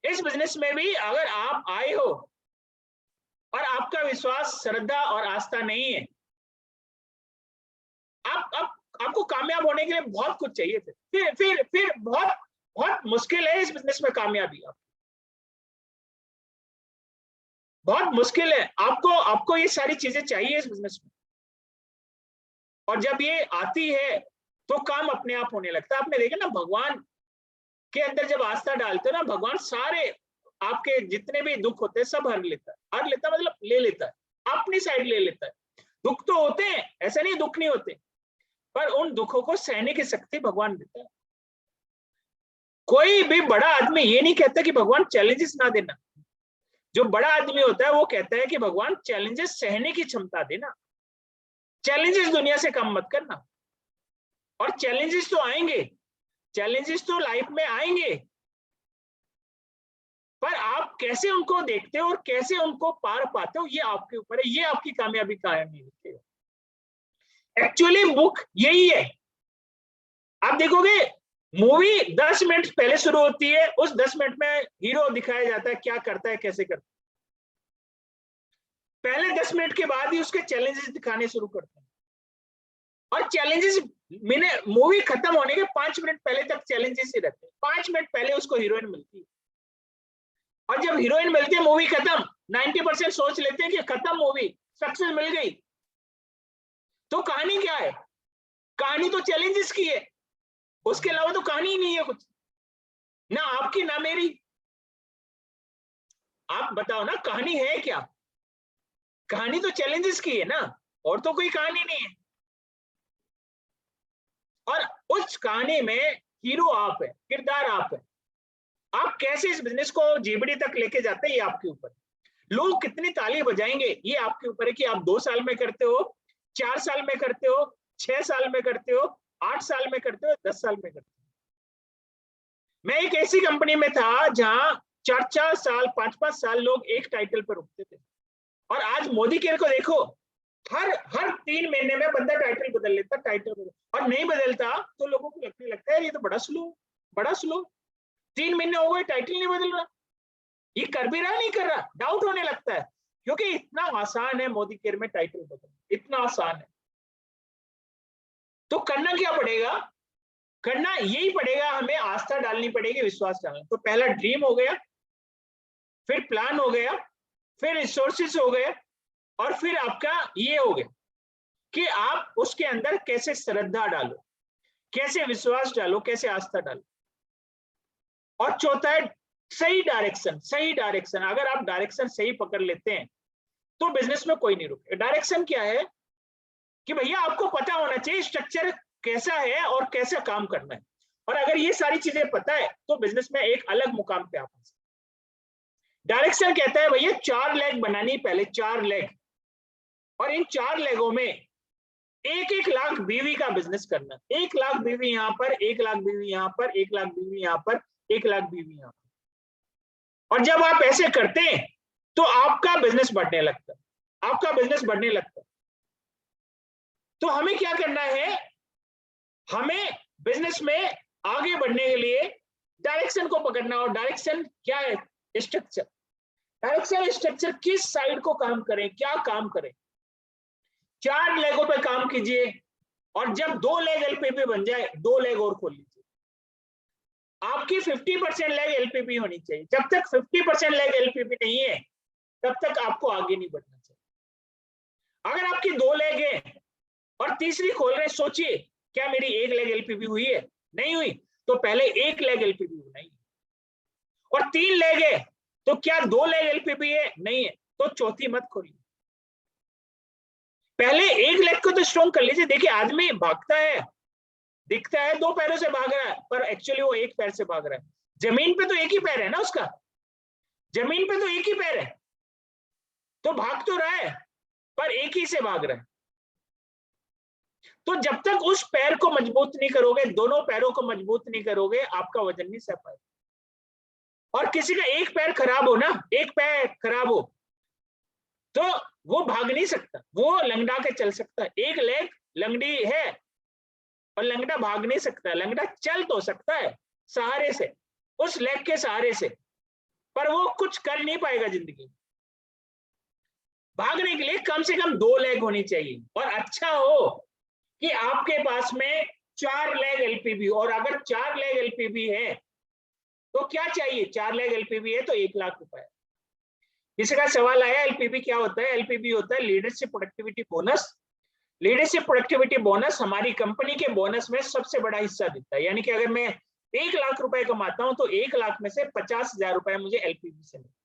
इस बिजनेस में भी अगर आप आए हो और आपका विश्वास, श्रद्धा और आस्था नहीं है, आपको कामयाब होने के लिए बहुत कुछ चाहिए। फिर बहुत बहुत मुश्किल है इस बिजनेस में कामयाबी। बहुत मुश्किल है। आपको ये सारी चीजें चाहिए इस बिजनेस में। और जब ये आती है तो काम अपने आप होने लगता है। आपने देखा ना, भगवान के अंदर जब आस्था डालते हो ना, भगवान सारे आपके जितने भी दुख होते हैं सब हर लेता है। हर लेता मतलब ले लेता है, अपनी साइड ले लेता है। दुख तो होते हैं, ऐसा नहीं दुख नहीं होते, पर उन दुखों को सहने की शक्ति भगवान देता है। कोई भी बड़ा आदमी ये नहीं कहता कि भगवान चैलेंजेस ना देना। जो बड़ा आदमी होता है वो कहता है कि भगवान चैलेंजेस सहने की क्षमता देना। चैलेंजेस दुनिया से कम मत करना। और चैलेंजेस तो आएंगे, चैलेंजेस तो लाइफ में आएंगे, पर आप कैसे उनको देखते हो और कैसे उनको पार पाते हो, ये आपके ऊपर है। ये आपकी कामयाबी का है नहीं लिखेगा। एक्चुअली बुक यही है। आप देखोगे मूवी 10 मिनट पहले शुरू होती है, उस 10 मिनट में हीरो दिखाया जाता है क्या करता है, कैसे करता है। पहले 10 मिनट के बाद ही उसके चैलेंजेस दिखाने शुरू करते हैं। और चैलेंजेस मूवी खत्म होने के 5 मिनट पहले तक चैलेंजेस ही रहते हैं। 5 मिनट पहले उसको हीरोइन मिलती है। और जब हीरोइन मिलती है मूवी खत्म, 90% सोच लेते हैं कि खत्म मूवी, सक्सेस मिल गई। तो कहानी क्या है? कहानी तो चैलेंजेस की है, उसके अलावा तो कहानी ही नहीं है कुछ, ना आपकी ना मेरी। आप बताओ ना, कहानी है क्या? कहानी तो चैलेंजेस की है ना, और तो कोई कहानी नहीं है। और उस कहानी में हीरो आप है, किरदार आप है। आप कैसे इस बिजनेस को जीबीडी तक लेके जाते हैं, ये आपके ऊपर है। लोग कितनी ताली बजाएंगे, ये आपके ऊपर है कि आप 2 साल में करते हो, 4 साल में करते हो, 6 साल में करते हो, 8 साल में करते हो, 10 साल में करते हो। मैं एक ऐसी कंपनी में था जहां 4-4 साल, 5-5 साल लोग एक टाइटल पर रुकते थे। और आज मोदी केयर को देखो, हर 3 महीने में बंदा टाइटल बदल लेता, और नहीं बदलता तो लोगों को लगता है ये तो बड़ा स्लो, 3 महीने हो गए टाइटल नहीं बदल रहा, ये कर भी रहा नहीं कर रहा, डाउट होने लगता है। क्योंकि इतना आसान है मोदी केयर में टाइटल बदलना, इतना आसान है। तो करना क्या पड़ेगा? करना यही पड़ेगा, हमें आस्था डालनी पड़ेगी, विश्वास डालना। तो पहला ड्रीम हो गया, फिर प्लान हो गया, फिर रिसोर्सेस हो गए, और फिर आपका ये हो गया कि आप उसके अंदर कैसे श्रद्धा डालो, कैसे विश्वास डालो, कैसे आस्था डालो। और चौथा है सही डायरेक्शन। अगर आप डायरेक्शन सही पकड़ लेते हैं तो बिजनेस में कोई नहीं रुके। डायरेक्शन क्या है कि भैया आपको पता होना चाहिए स्ट्रक्चर कैसा है और कैसे काम करना है। और अगर ये सारी चीजें पता है तो बिजनेस में एक अलग मुकाम पे आप आ सकते। डायरेक्शन कहता है भैया 4 लेग बनानी, पहले 4 लेग, और इन 4 लेगों में 1-1 लाख बीवी का बिजनेस करना। 1 लाख बीवी यहाँ पर, 1 लाख बीवी यहाँ पर, 1 लाख बीवी यहाँ पर, 1 लाख बीवी यहाँ पर। और जब आप ऐसे करते हैं तो आपका बिजनेस बढ़ने लगता है, तो हमें क्या करना है? हमें बिजनेस में आगे बढ़ने के लिए डायरेक्शन को पकड़ना। और डायरेक्शन क्या है? स्ट्रक्चर किस साइड को काम करें, क्या काम करें। 4 लेगों पे काम कीजिए, और जब 2 लेग एलपीपी बन जाए, 2 लेग और खोल लीजिए। आपकी 50% लेग एलपीपी होनी चाहिए। जब तक 50% लेग एलपीपी नहीं है तब तक आपको आगे नहीं बढ़ना चाहिए। अगर आपकी 2 लेग है और तीसरी खोल रहे, सोचिए क्या मेरी 1 लेग एलपीपी हुई है? नहीं हुई, तो पहले 1 लेग एलपीपी बनाइए। और 3 लेग है तो क्या 2 लेग एलपीपी है? नहीं है, तो चौथी मत खोलिए, पहले 1 लेग को तो स्ट्रॉन्ग कर लीजिए। देखिए आदमी भागता है, दिखता है 2 पैरों से भाग रहा है, पर एक्चुअली वो 1 पैर से भाग रहा है। जमीन पे तो एक ही पैर है ना उसका, जमीन पे तो एक ही पैर है, तो भाग तो रहा है पर एक ही से भाग रहा है। तो जब तक उस पैर को मजबूत नहीं करोगे, दोनों पैरों को मजबूत नहीं करोगे, आपका वजन नहीं सह पाएगा। और किसी का एक पैर खराब हो ना, एक पैर खराब हो तो वो भाग नहीं सकता, वो लंगड़ा के चल सकता है। एक लेग लंगड़ी है और लंगड़ा भाग नहीं सकता, लंगड़ा चल तो सकता है सहारे से, उस लेग के सहारे से, पर वो कुछ कर नहीं पाएगा जिंदगी। भागने के लिए कम से कम 2 लेग होनी चाहिए। और अच्छा हो कि आपके पास में 4 लेग एलपीबी, और अगर 4 लेग एलपीबी है तो क्या चाहिए? 4 लेग एलपीबी है तो 1 लाख रुपए। किसी का सवाल आया एलपीबी क्या होता है? एलपीबी होता है leadership productivity bonus. Leadership productivity bonus हमारी कंपनी के बोनस में सबसे बड़ा हिस्सा देता है। यानी कि अगर मैं 1 लाख रुपए कमाता हूं तो 1 लाख में से 50,000 रुपए मुझे एलपीबी से मिलता है।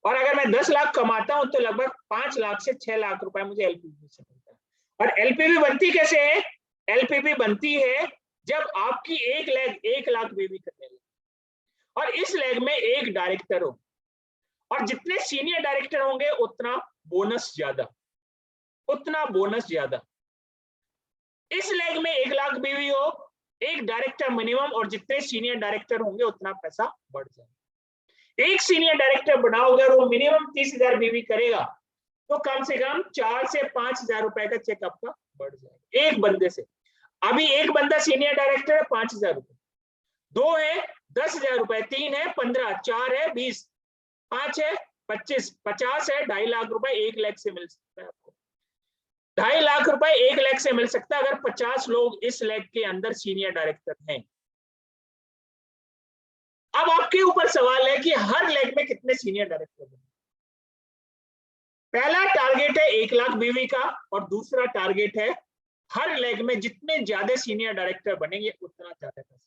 और अगर मैं 10 लाख कमाता हूं तो लगभग 5 लाख से 6 लाख रुपए मुझे एलपीबी से मिलता है। और एलपीबी बनती कैसे है? एलपीबी बनती है जब आपकी एक लेग 1 लाख बीवी करने लगे, और इस लेग में एक डायरेक्टर हो, और जितने सीनियर डायरेक्टर होंगे उतना बोनस ज्यादा। इस लेग में 1 लाख बीवी हो, एक डायरेक्टर मिनिमम, और जितने सीनियर डायरेक्टर होंगे उतना पैसा बढ़ जाएगा। एक सीनियर डायरेक्टर बनाओगे और वो मिनिमम 30,000 बीवी करेगा तो कम से कम 4 से 5,000 रुपए का चेक आपका बढ़ जाएगा एक बंदे से। अभी एक बंदा सीनियर डायरेक्टर है 5,000 रुपए, 2 है 10,000 रुपए, 3 है 15, 4 है 20, 5 है 25, 50 है 2.5 लाख रुपए 1 लाख से मिल सकता है आपको। 2.5 लाख रुपए 1 लाख से मिल सकता है अगर 50 लोग इस लेग के अंदर सीनियर डायरेक्टर हैं। अब आपके ऊपर सवाल है कि हर लेग में कितने सीनियर डायरेक्टर बने। पहला टारगेट है 1 लाख बीवी का, और दूसरा टारगेट है हर लेग में जितने ज्यादा सीनियर डायरेक्टर बनेंगे उतना ज्यादा पैसा।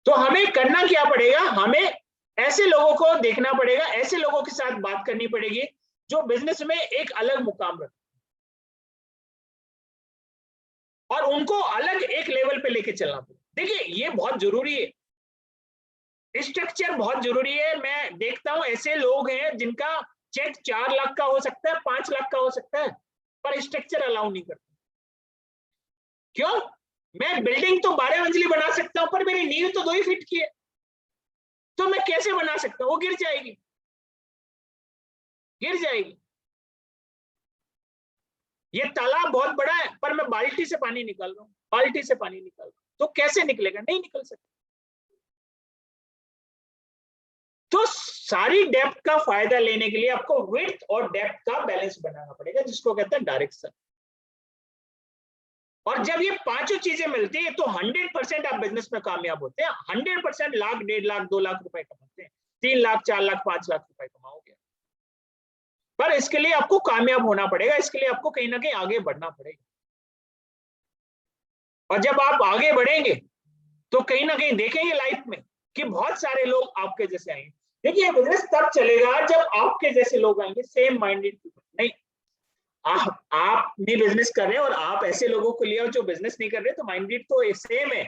तो हमें करना क्या पड़ेगा, हमें ऐसे लोगों को देखना पड़ेगा, ऐसे लोगों के साथ बात करनी पड़ेगी जो बिजनेस में एक अलग मुकाम रखते और उनको अलग एक लेवल पे लेके चलना पड़ेगा। देखिए ये बहुत जरूरी है, स्ट्रक्चर बहुत जरूरी है। मैं देखता हूं ऐसे लोग हैं जिनका चेक 4 लाख का हो सकता है, 5 लाख का हो सकता है, पर स्ट्रक्चर अलाउ नहीं करता। क्यों? मैं बिल्डिंग तो 12 मंजिली बना सकता हूं, पर मेरी नींव तो 2 ही फीट की है, तो मैं कैसे बना सकता हूं? वो गिर जाएगी, गिर जाएगी। ये तालाब बहुत बड़ा है, पर मैं बाल्टी से पानी निकाल रहा हूं, बाल्टी से पानी निकाल रहा हूं, तो कैसे निकलेगा? नहीं निकल सकता। तो सारी डेप्थ का फायदा लेने के लिए आपको विड्थ और डेप्थ का बैलेंस बनाना पड़ेगा, जिसको कहते हैं डायरेक्शन। और जब ये पांचों चीजें मिलती है तो 100% आप बिजनेस में कामयाब होते हैं। 100% लाख, 1.5 लाख, 2 लाख रुपए कमाते हैं, 3 लाख, 4 लाख, 5 लाख रुपए कमाओगे। पर इसके लिए आपको कामयाब होना पड़ेगा, इसके लिए आपको कहीं ना कहीं आगे बढ़ना पड़ेगा। और जब आप आगे बढ़ेंगे तो कहीं ना कहीं देखेंगे लाइफ में कि बहुत सारे लोग आपके जैसे आएंगे। देखिए बिजनेस तब चलेगा जब आपके जैसे लोग आएंगे, सेम माइंडेड पीपल। नहीं, आप भी बिजनेस कर रहे हैं और आप ऐसे लोगों को लिया जो बिजनेस नहीं कर रहे, तो माइंडेड तो सेम है,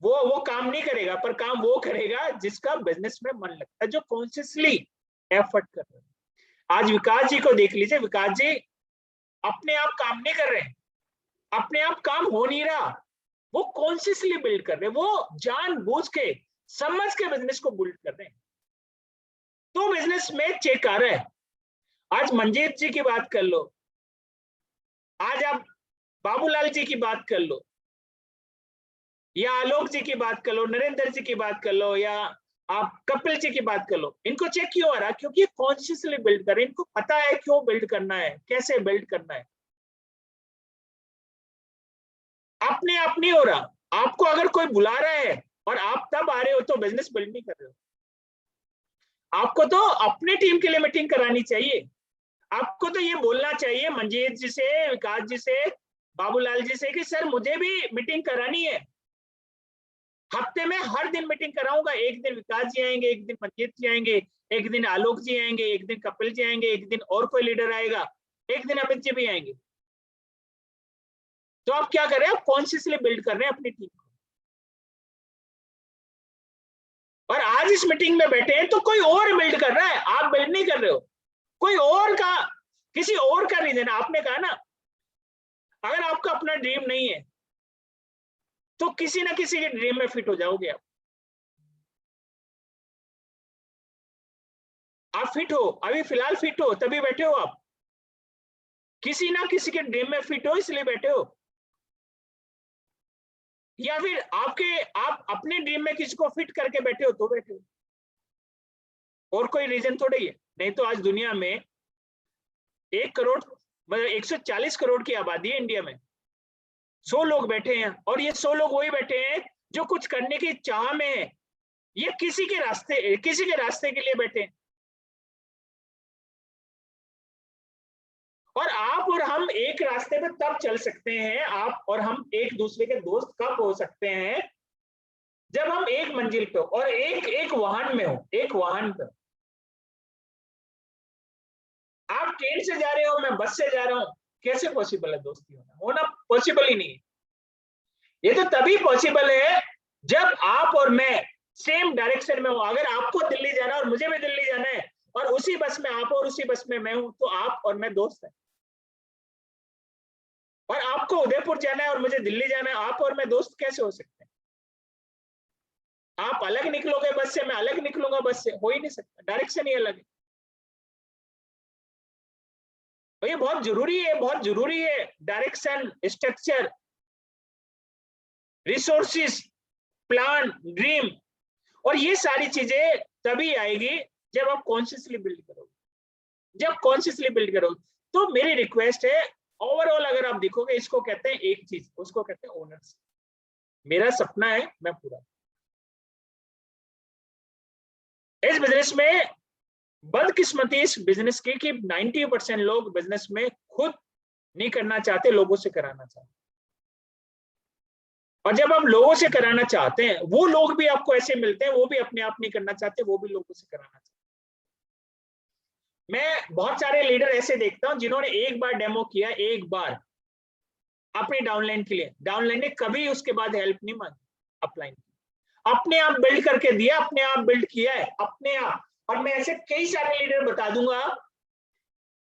वो काम नहीं करेगा, पर काम वो करेगा जिसका बिजनेस में मन लगता है, जो कॉन्शियसली एफर्ट कर रहे हैं। आज विकास जी को देख लीजिए, विकास जी अपने आप काम नहीं कर रहे हैं, अपने आप काम हो नहीं रहा, वो कॉन्शियसली बिल्ड कर रहे हैं, वो जानबूझ के समझ के बिजनेस को बिल्ड कर रहे हैं, तो बिजनेस में चेक आ रहा है। आज मंजीत जी की बात कर लो, आज आप बाबूलाल जी की बात कर लो, या आलोक जी की बात कर लो, नरेंद्र जी की बात कर लो, या आप कपिल जी की बात कर लो, इनको चेक क्यों आ रहा? क्योंकि कॉन्शियसली बिल्ड कर रहे हैं, इनको पता है क्यों बिल्ड करना है, कैसे बिल्ड करना है। अपने आप नहीं हो रहा, आपको अगर कोई बुला रहा है और आप तब आ रहे हो तो बिजनेस बिल्ड नहीं कर रहे हो। आपको तो अपनी टीम के लिए मीटिंग करानी चाहिए, आपको तो ये बोलना चाहिए मंजीत जी से, विकास जी से, बाबूलाल जी से कि सर मुझे भी मीटिंग करानी है, हफ्ते में हर दिन मीटिंग कराऊंगा। एक दिन विकास जी आएंगे, एक दिन मंजीत जी आएंगे, एक दिन आलोक जी आएंगे, एक दिन कपिल जी आएंगे, एक दिन और कोई लीडर आएगा, एक दिन अमित जी भी आएंगे। तो आप क्या कर रहे हैं? आप कॉन्शियसली बिल्ड कर रहे हैं अपनी टीम को। और आज इस मीटिंग में बैठे हैं तो कोई और बिल्ड कर रहा है, आप बिल्ड नहीं कर रहे हो, कोई और का, किसी और का रीजन। आपने कहा ना, अगर आपका अपना ड्रीम नहीं है तो किसी ना किसी के ड्रीम में फिट हो जाओगे। आप फिट हो, अभी फिलहाल फिट हो, तभी बैठे हो आप, किसी ना किसी के ड्रीम में फिट हो इसलिए बैठे हो, या फिर आप अपने ड्रीम में किसी को फिट करके बैठे हो तो बैठे हो, और कोई रीजन थोड़ा ही है। नहीं तो आज दुनिया में 1 करोड़ मतलब 140 करोड़ की आबादी है इंडिया में, 100 लोग बैठे हैं, और ये 100 लोग वही बैठे हैं जो कुछ करने की चाह में है, ये किसी के रास्ते के लिए बैठे हैं। और आप और हम एक रास्ते पे तब चल सकते हैं, आप और हम एक दूसरे के दोस्त कब हो सकते हैं? जब हम एक मंजिल पे हो और एक वाहन में हो, एक वाहन पे। आप ट्रेन से जा रहे हो, मैं बस से जा रहा हूं, कैसे पॉसिबल है दोस्ती होना पॉसिबल ही नहीं है। ये तो तभी पॉसिबल है जब आप और मैं सेम डायरेक्शन में हो। अगर आपको दिल्ली जाना है और मुझे भी दिल्ली जाना है, और उसी बस में आप और उसी बस में मैं हूं, तो आप और मैं दोस्त हैं। और आपको उदयपुर जाना है और मुझे दिल्ली जाना है, आप और मैं दोस्त कैसे हो सकते हैं? आप अलग निकलोगे बस से, मैं अलग निकलूंगा बस से, हो ही नहीं सकता, डायरेक्शन ही अलग है। तो ये बहुत जरूरी है, बहुत जरूरी है, direction, structure, resources, plan, dream. और ये सारी चीजें तभी आएगी जब आप कॉन्शियसली बिल्ड करोगे। जब कॉन्शियसली बिल्ड करोगे तो मेरी रिक्वेस्ट है, ओवरऑल अगर आप देखोगे, इसको कहते हैं एक चीज, उसको कहते हैं ओनर्स। मेरा सपना है, मैं पूरा। इस बिजनेस में बदकिस्मती इस बिजनेस की कि 90% लोग बिजनेस में खुद नहीं करना चाहते, लोगों से कराना चाहते। और जब आप लोगों से कराना चाहते हैं, वो लोग भी आपको ऐसे मिलते हैं, वो भी अपने आप नहीं करना चाहते, वो भी लोगों से कराना चाहते। मैं बहुत सारे लीडर ऐसे देखता हूं जिन्होंने एक बार डेमो किया, एक बार अपनी डाउनलाइन के लिए, डाउनलाइन ने कभी उसके बाद हेल्प नहीं मांगी अपलाइन, अपने आप बिल्ड करके दिया, अपने आप बिल्ड किया है अपने आप। और मैं ऐसे कई सारे लीडर बता दूंगा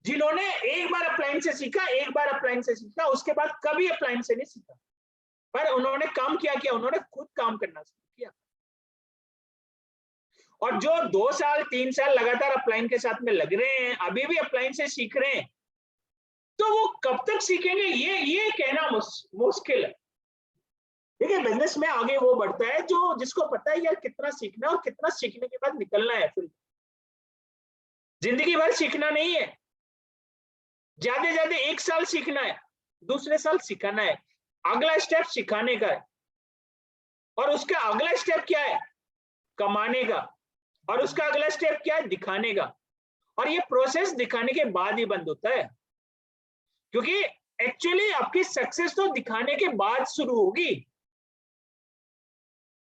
जिन्होंने एक बार अपलाइन से सीखा, एक बार अपलाइन से सीखा, उसके बाद कभी अपलाइन से नहीं सीखा, पर उन्होंने काम किया, उन्होंने खुद काम करना शुरू किया। और जो 2 साल 3 साल लगातार अपलाइन के साथ में लग रहे हैं, अभी भी अपलाइन से सीख रहे हैं, तो वो कब तक सीखेंगे ये कहना मुश्किल है। देखिए बिजनेस में आगे वो बढ़ता है जो जिसको पता है यार कितना सीखना और कितना सीखने के बाद निकलना है। फिर जिंदगी भर सीखना नहीं है, ज्यादा 1 साल सीखना है, दूसरे साल सिखाना है, अगला स्टेप सिखाने का है, और उसका अगला स्टेप क्या है, कमाने का, और उसका अगला स्टेप क्या है, दिखाने का। और ये प्रोसेस दिखाने के बाद ही बंद होता है, क्योंकि एक्चुअली आपकी सक्सेस तो दिखाने के बाद शुरू होगी।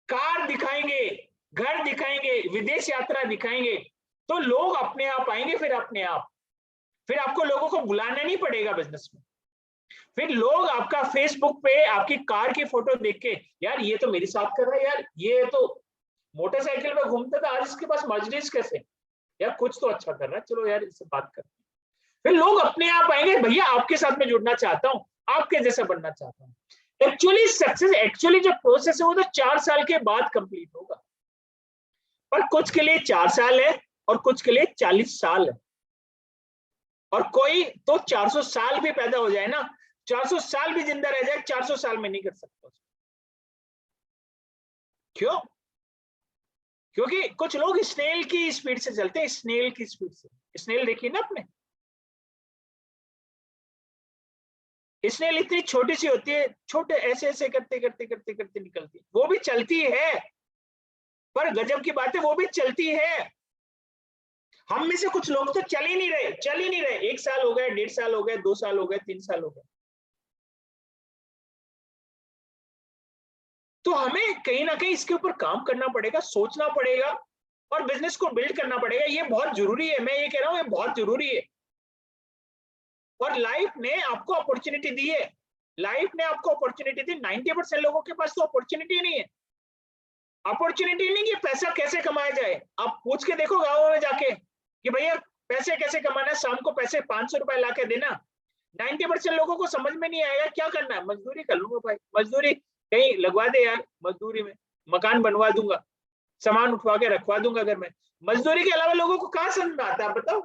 कार दिखाएंगे, घर दिखाएंगे, विदेश यात्रा दिखाएंगे, तो लोग अपने आप आएंगे, फिर अपने आप, फिर आपको लोगों को बुलाना नहीं पड़ेगा बिजनेस में। फिर लोग आपका फेसबुक पे आपकी कार की फोटो देख के, यार ये तो मेरे साथ कर रहा है, यार ये तो मोटरसाइकिल पे घूमता था, आज इसके पास मर्सिडीज कैसे, यार कुछ तो अच्छा कर रहा है, चलो यार इससे बात करते हैं। फिर लोग अपने आप आएंगे, भैया आपके साथ में जुड़ना चाहता हूँ, आपके जैसा बनना चाहता हूँ। एक्चुअली सक्सेस, एक्चुअली जो प्रोसेस है वो तो 4 साल के बाद कंप्लीट होगा, पर कुछ के लिए 4 साल है और कुछ के लिए 40 साल है, और कोई तो 400 साल भी पैदा हो जाए ना, 400 साल भी जिंदा रह जाए, 400 साल में नहीं कर सकता। क्यों? क्योंकि कुछ लोग स्नेल की स्पीड से चलते हैं, स्नेल की स्पीड से। स्नेल देखिए ना आपने, स्नेल इतनी छोटी सी होती है, छोटे ऐसे ऐसे करते करते करते करते निकलती है, वो भी चलती है, पर गजब की बात है वो भी चलती है। हम में से कुछ लोग तो चल ही नहीं रहे, 1 साल हो गए, 1.5 साल हो गए, 2 साल हो गए, 3 साल हो गए। तो हमें कहीं ना कहीं इसके ऊपर काम करना पड़ेगा, सोचना पड़ेगा, और बिजनेस को बिल्ड करना पड़ेगा। ये बहुत जरूरी है, मैं ये कह रहा हूं ये बहुत जरूरी है। और लाइफ ने आपको अपॉर्चुनिटी दी है, लाइफ ने आपको अपॉर्चुनिटी दी। 90% लोगों के पास तो अपॉर्चुनिटी नहीं है। अपॉर्चुनिटी नहीं कि पैसा कैसे कमाया जाए। आप पूछ के देखो गाँव में जाके कि भैया पैसे कैसे कमाना है, शाम को पैसे 500 रुपए ला के देना। 90% लोगों को समझ में नहीं आएगा क्या करना है, मजदूरी कर लूंगा भाई, मजदूरी कहीं लगवा दे यार, मजदूरी में मकान बनवा दूंगा, सामान उठवा के रखवा दूंगा घर में। मजदूरी के अलावा लोगों को कहाँ समझ में आता है बताओ?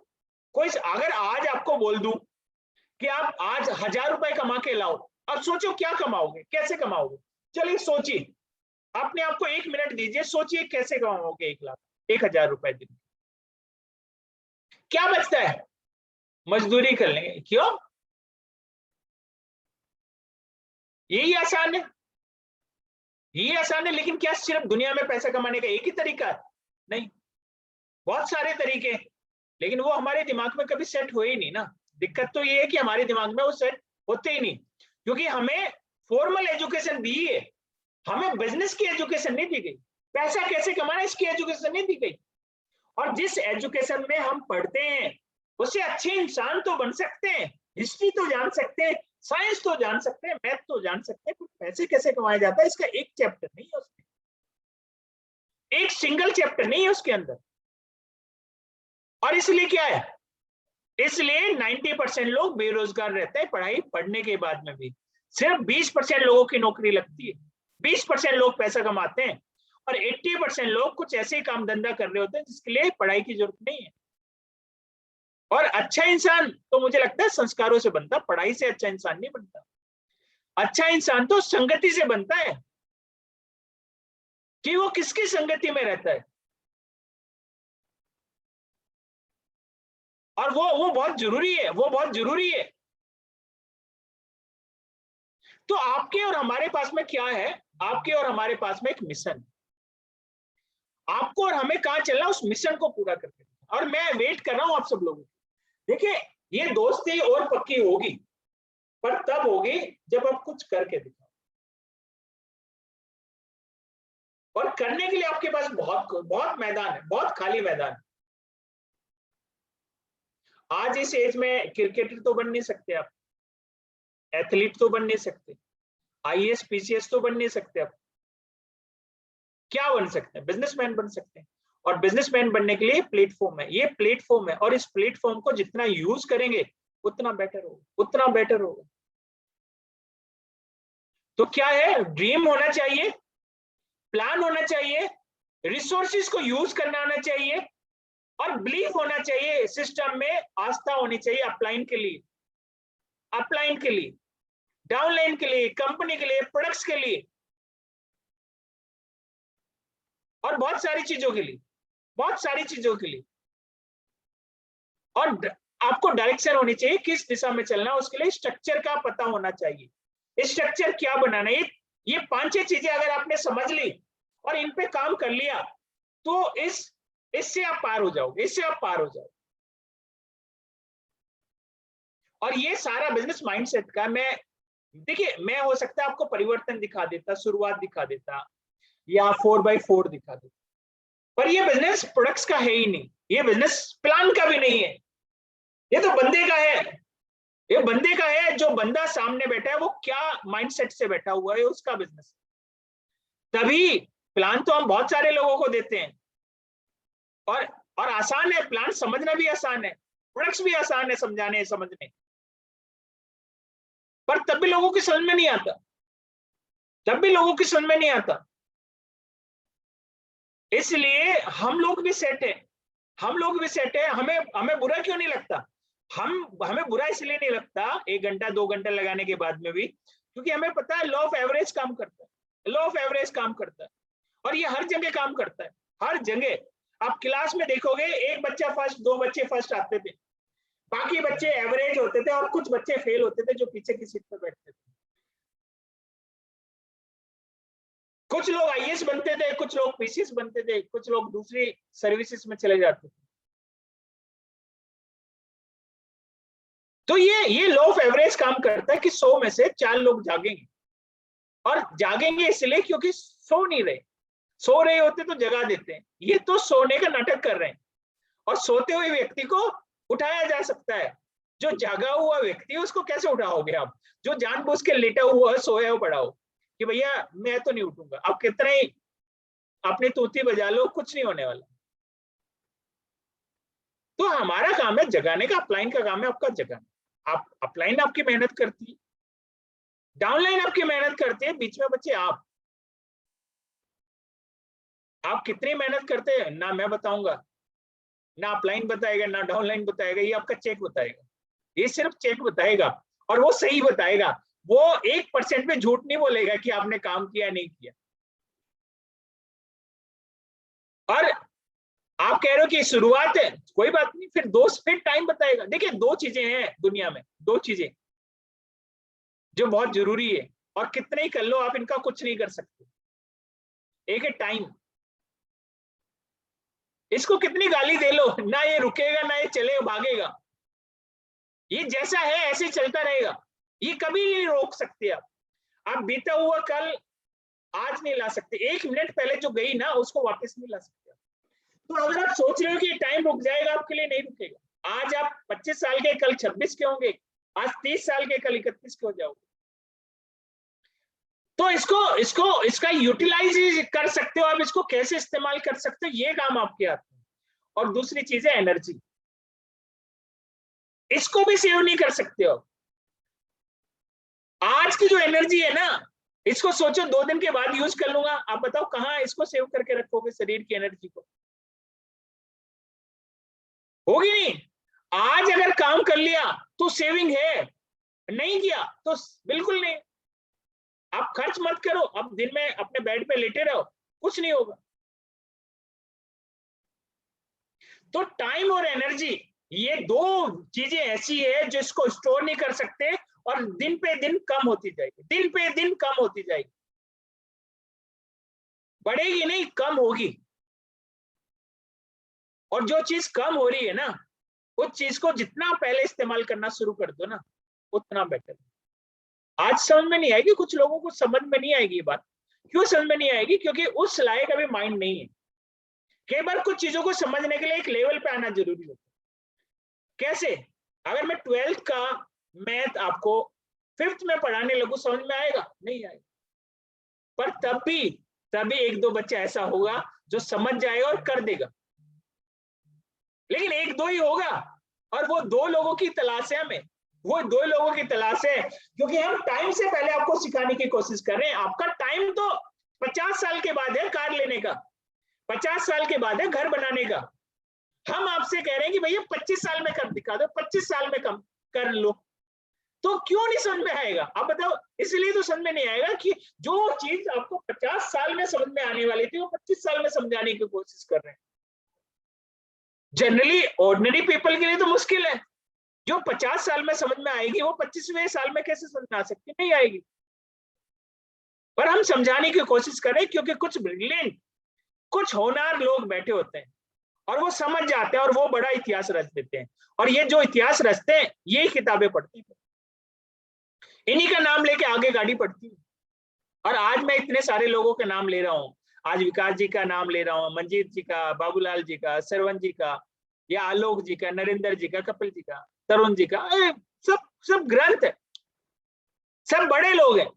कोई अगर आज आपको बोल दूं कि आप आज 1000 रुपए कमा के लाओ, अब सोचो क्या कमाओगे, कैसे कमाओगे? चलिए सोचिए, अपने आप को 1 मिनट दीजिए, सोचिए कैसे कमाओगे 1 लाख, 1000 रुपए दिन। क्या बचता है? मजदूरी कर लेंगे। क्यों? यही आसान है, यही आसान है। लेकिन क्या सिर्फ दुनिया में पैसा कमाने का एक ही तरीका है? नहीं, बहुत सारे तरीके, लेकिन वो हमारे दिमाग में कभी सेट हुए ही नहीं ना। दिक्कत तो ये है कि हमारे दिमाग में वो सेट होते ही नहीं, क्योंकि हमें फॉर्मल एजुकेशन दी है, हमें बिजनेस की एजुकेशन नहीं दी गई, पैसा कैसे कमाना इसकी एजुकेशन नहीं दी गई। और जिस एजुकेशन में हम पढ़ते हैं उससे अच्छे इंसान तो बन सकते हैं, हिस्ट्री तो जान सकते हैं, साइंस तो जान सकते हैं, मैथ तो जान सकते हैं, पर पैसे कैसे कमाया जाता है इसका एक चैप्टर नहीं है उसमें, एक सिंगल चैप्टर नहीं है उसके अंदर। और इसलिए क्या है, इसलिए 90% लोग बेरोजगार रहते हैं पढ़ाई पढ़ने के बाद में भी। सिर्फ 20% लोगों की नौकरी लगती है, 20% लोग पैसा कमाते हैं, और 80% लोग कुछ ऐसे ही काम धंधा कर रहे होते हैं जिसके लिए पढ़ाई की जरूरत नहीं है। और अच्छा इंसान तो मुझे लगता है संस्कारों से बनता, पढ़ाई से अच्छा इंसान नहीं बनता। अच्छा इंसान तो संगति से बनता है, कि वो किसकी संगति में रहता है। और वो बहुत जरूरी है, वो बहुत जरूरी है। तो आपके और हमारे पास में क्या है, आपके और हमारे पास में एक मिशन, आपको और हमें कहां चलना, उस मिशन को पूरा करके, और मैं वेट कर रहा हूं आप सब लोगों की। देखिए ये दोस्ती और पक्की होगी, पर तब होगी जब आप कुछ करके दिखाओ, और करने के लिए आपके पास बहुत बहुत मैदान है, बहुत खाली मैदान है। आज इस एज में क्रिकेटर तो बन नहीं सकते आप, एथलीट तो बन नहीं सकते, आईएएस पीसीएस तो बन नहीं सकते आप, क्या बन सकते हैं, बिजनेसमैन बन सकते हैं। और बिजनेसमैन बनने के लिए प्लेटफॉर्म है, ये प्लेटफॉर्म है, और इस प्लेटफॉर्म को जितना यूज करेंगे उतना बेटर होगा, उतना बेटर होगा। तो क्या है, ड्रीम होना चाहिए, प्लान होना चाहिए, रिसोर्सेज को यूज करना आना चाहिए, और बिलीफ होना चाहिए, सिस्टम में आस्था होनी चाहिए अपलाइन के लिए, अपलाइन के लिए, डाउनलाइन के लिए, कंपनी के लिए, प्रोडक्ट्स के लिए, और बहुत सारी चीजों के लिए, बहुत सारी चीजों के लिए। और आपको डायरेक्शन होनी चाहिए, किस दिशा में चलना, उसके लिए स्ट्रक्चर का पता होना चाहिए, स्ट्रक्चर क्या बनाना है। ये 5-6 चीजें अगर आपने समझ ली और इन पे काम कर लिया, तो इससे आप पार हो जाओगे, इससे आप पार हो जाओगे। और ये सारा बिजनेस माइंडसेट का, मैं देखिए, मैं हो सकता है आपको परिवर्तन दिखा देता, शुरुआत दिखा देता, या 4x4 दिखा देता, पर ये बिजनेस प्रोडक्ट्स का है ही नहीं, ये बिजनेस प्लान का भी नहीं है, ये तो बंदे का है, ये बंदे का है। जो बंदा सामने बैठा है वो क्या माइंडसेट से बैठा हुआ है, उसका बिजनेस। तभी प्लान तो हम बहुत सारे लोगों को देते हैं, और आसान है, प्लान समझना भी आसान है, प्रोडक्ट्स भी आसान है समझाने समझने, पर तब भी लोगों की समझ में नहीं आता, तब भी लोगों की समझ में नहीं आता। इसलिए हम लोग भी सेट है, हम लोग भी सेट है, हमें बुरा क्यों नहीं लगता, हमें बुरा इसलिए नहीं लगता 1 घंटा 2 घंटा लगाने के बाद में भी, क्योंकि हमें पता है लॉ ऑफ एवरेज काम करता है, लॉ ऑफ एवरेज काम करता है, और ये हर जगह काम करता है, हर जगह। आप क्लास में देखोगे, एक बच्चा फर्स्ट, 2 बच्चे फर्स्ट आते थे, बाकी बच्चे एवरेज होते थे, और कुछ बच्चे फेल होते थे जो पीछे की सीट पर बैठते थे। कुछ लोग आईएएस बनते थे, कुछ लोग पीसीएस बनते थे, कुछ लोग दूसरी सर्विसेज में चले जाते थे। तो ये लॉ ऑफ एवरेज काम करता है कि 100 में से 4 लोग जागेंगे, और जागेंगे इसलिए क्योंकि सो नहीं रहे, सो रहे होते तो जगा देते हैं, ये तो सोने का नाटक कर रहे हैं। और सोते हुए व्यक्ति को उठाया जा सकता है, जो जागा हुआ व्यक्ति है उसको कैसे उठाओगे आप, जो जानबूझ के लेटा हुआ है, सोया हुआ पड़ा हो कि भैया मैं तो नहीं उठूंगा, आप कितना ही अपनी तूती बजा लो, कुछ नहीं होने वाला। तो हमारा काम है जगाने का, अपलाइन का काम है आपका जगाना। आप अपलाइन आपकी मेहनत करती है, डाउनलाइन आपकी मेहनत करते हैं, बीच में बच्चे आप कितनी मेहनत करते हैं ना मैं बताऊंगा, ना अपलाइन बताएगा, ना डाउनलाइन बताएगा, ये आपका चेक बताएगा, ये सिर्फ चेक बताएगा, और वो सही बताएगा, वो 1% में झूठ नहीं बोलेगा कि आपने काम किया नहीं किया। और आप कह रहे हो कि शुरुआत है, कोई बात नहीं, फिर टाइम बताएगा। देखिए 2 चीजें हैं दुनिया में, 2 चीजें जो बहुत जरूरी है, और कितने ही कर लो आप, इनका कुछ नहीं कर सकते। एक है टाइम, इसको कितनी गाली दे लो, ना ये रुकेगा, ना ये चले भागेगा, ये जैसा है ऐसे ही चलता रहेगा, ये कभी नहीं रोक सकते आप बीता हुआ कल आज नहीं ला सकते, 1 मिनट पहले जो गई ना उसको वापस नहीं ला सकते। तो अगर आप सोच रहे हो कि टाइम रुक जाएगा, आपके लिए नहीं रुकेगा। आज आप 25 साल के, कल 26 के होंगे, आज 30 साल के, कल 31 के हो जाओगे। तो इसका यूटिलाइज कर सकते हो आप, इसको कैसे इस्तेमाल कर सकते हो, ये काम आपके हाथ में। और दूसरी चीज है एनर्जी, इसको भी सेव नहीं कर सकते हो। आज की जो एनर्जी है ना, इसको सोचो 2 दिन के बाद यूज कर लूंगा, आप बताओ कहाँ इसको सेव करके रखोगे, शरीर की एनर्जी को? होगी नहीं। आज अगर काम कर लिया तो सेविंग है, नहीं किया तो बिल्कुल नहीं। आप खर्च मत करो, अब दिन में अपने बेड पे लेटे रहो, कुछ नहीं होगा। तो टाइम और एनर्जी, ये 2 चीजें ऐसी है जो इसको स्टोर नहीं कर सकते, और दिन पे दिन कम होती जाएगी, दिन पे दिन कम होती जाएगी, बढ़ेगी नहीं, कम होगी। और जो चीज कम हो रही है ना, उस चीज को जितना पहले इस्तेमाल करना शुरू कर दो ना, उतना बेटर। आज समझ में नहीं आएगी, कुछ लोगों को समझ में नहीं आएगी ये बात। क्यों समझ में नहीं आएगी? क्योंकि उस लायक अभी माइंड नहीं है। कई बार कुछ चीजों को समझने के लिए एक लेवल पे आना जरूरी होता है। कैसे? अगर मैं 12th का मैथ आपको 5th में पढ़ाने लगूं, समझ में आएगा? नहीं आएगा। पर तभी एक दो बच्चा ऐसा होगा जो समझ जाएगा और कर देगा, लेकिन एक दो ही होगा। और वो दो लोगों की तलाश है हमें, वो दो लोगों की तलाश है, क्योंकि हम टाइम से पहले आपको सिखाने की कोशिश कर रहे हैं। आपका टाइम तो 50 साल के बाद है कार लेने का, 50 साल के बाद है घर बनाने का। हम आपसे कह रहे हैं कि भैया 25 साल में कर दिखा दो, 25 साल में कम कर लो। तो क्यों नहीं समझ में आएगा? आप बताओ। इसलिए तो समझ में नहीं आएगा कि जो चीज आपको 50 साल में समझ में आने वाली थी, वो 25 साल में समझाने की कोशिश कर रहे हैं। जनरली ऑर्डिनरी पीपल के लिए तो मुश्किल है। जो 50 साल में समझ में आएगी, वो 25वें साल में कैसे समझ में आ सकती? नहीं आएगी। पर हम समझाने की कोशिश करें, क्योंकि कुछ ब्रिलियंट, कुछ होनहार लोग बैठे होते हैं और वो समझ जाते हैं और वो बड़ा इतिहास रच देते हैं। और ये जो इतिहास रचते हैं, ये किताबें पढ़ती हैं, इन्हीं का नाम लेके आगे गाड़ी पढ़ती है। और आज मैं इतने सारे लोगों के नाम ले रहा हूँ। आज विकास जी का नाम ले रहा हूँ, मंजीत जी का, बाबूलाल जी का, सरवन जी का, या आलोक जी का, नरेंद्र जी का, कपिल जी का, तरुण जी का। सब ग्रंथ है, सब बड़े लोग हैं।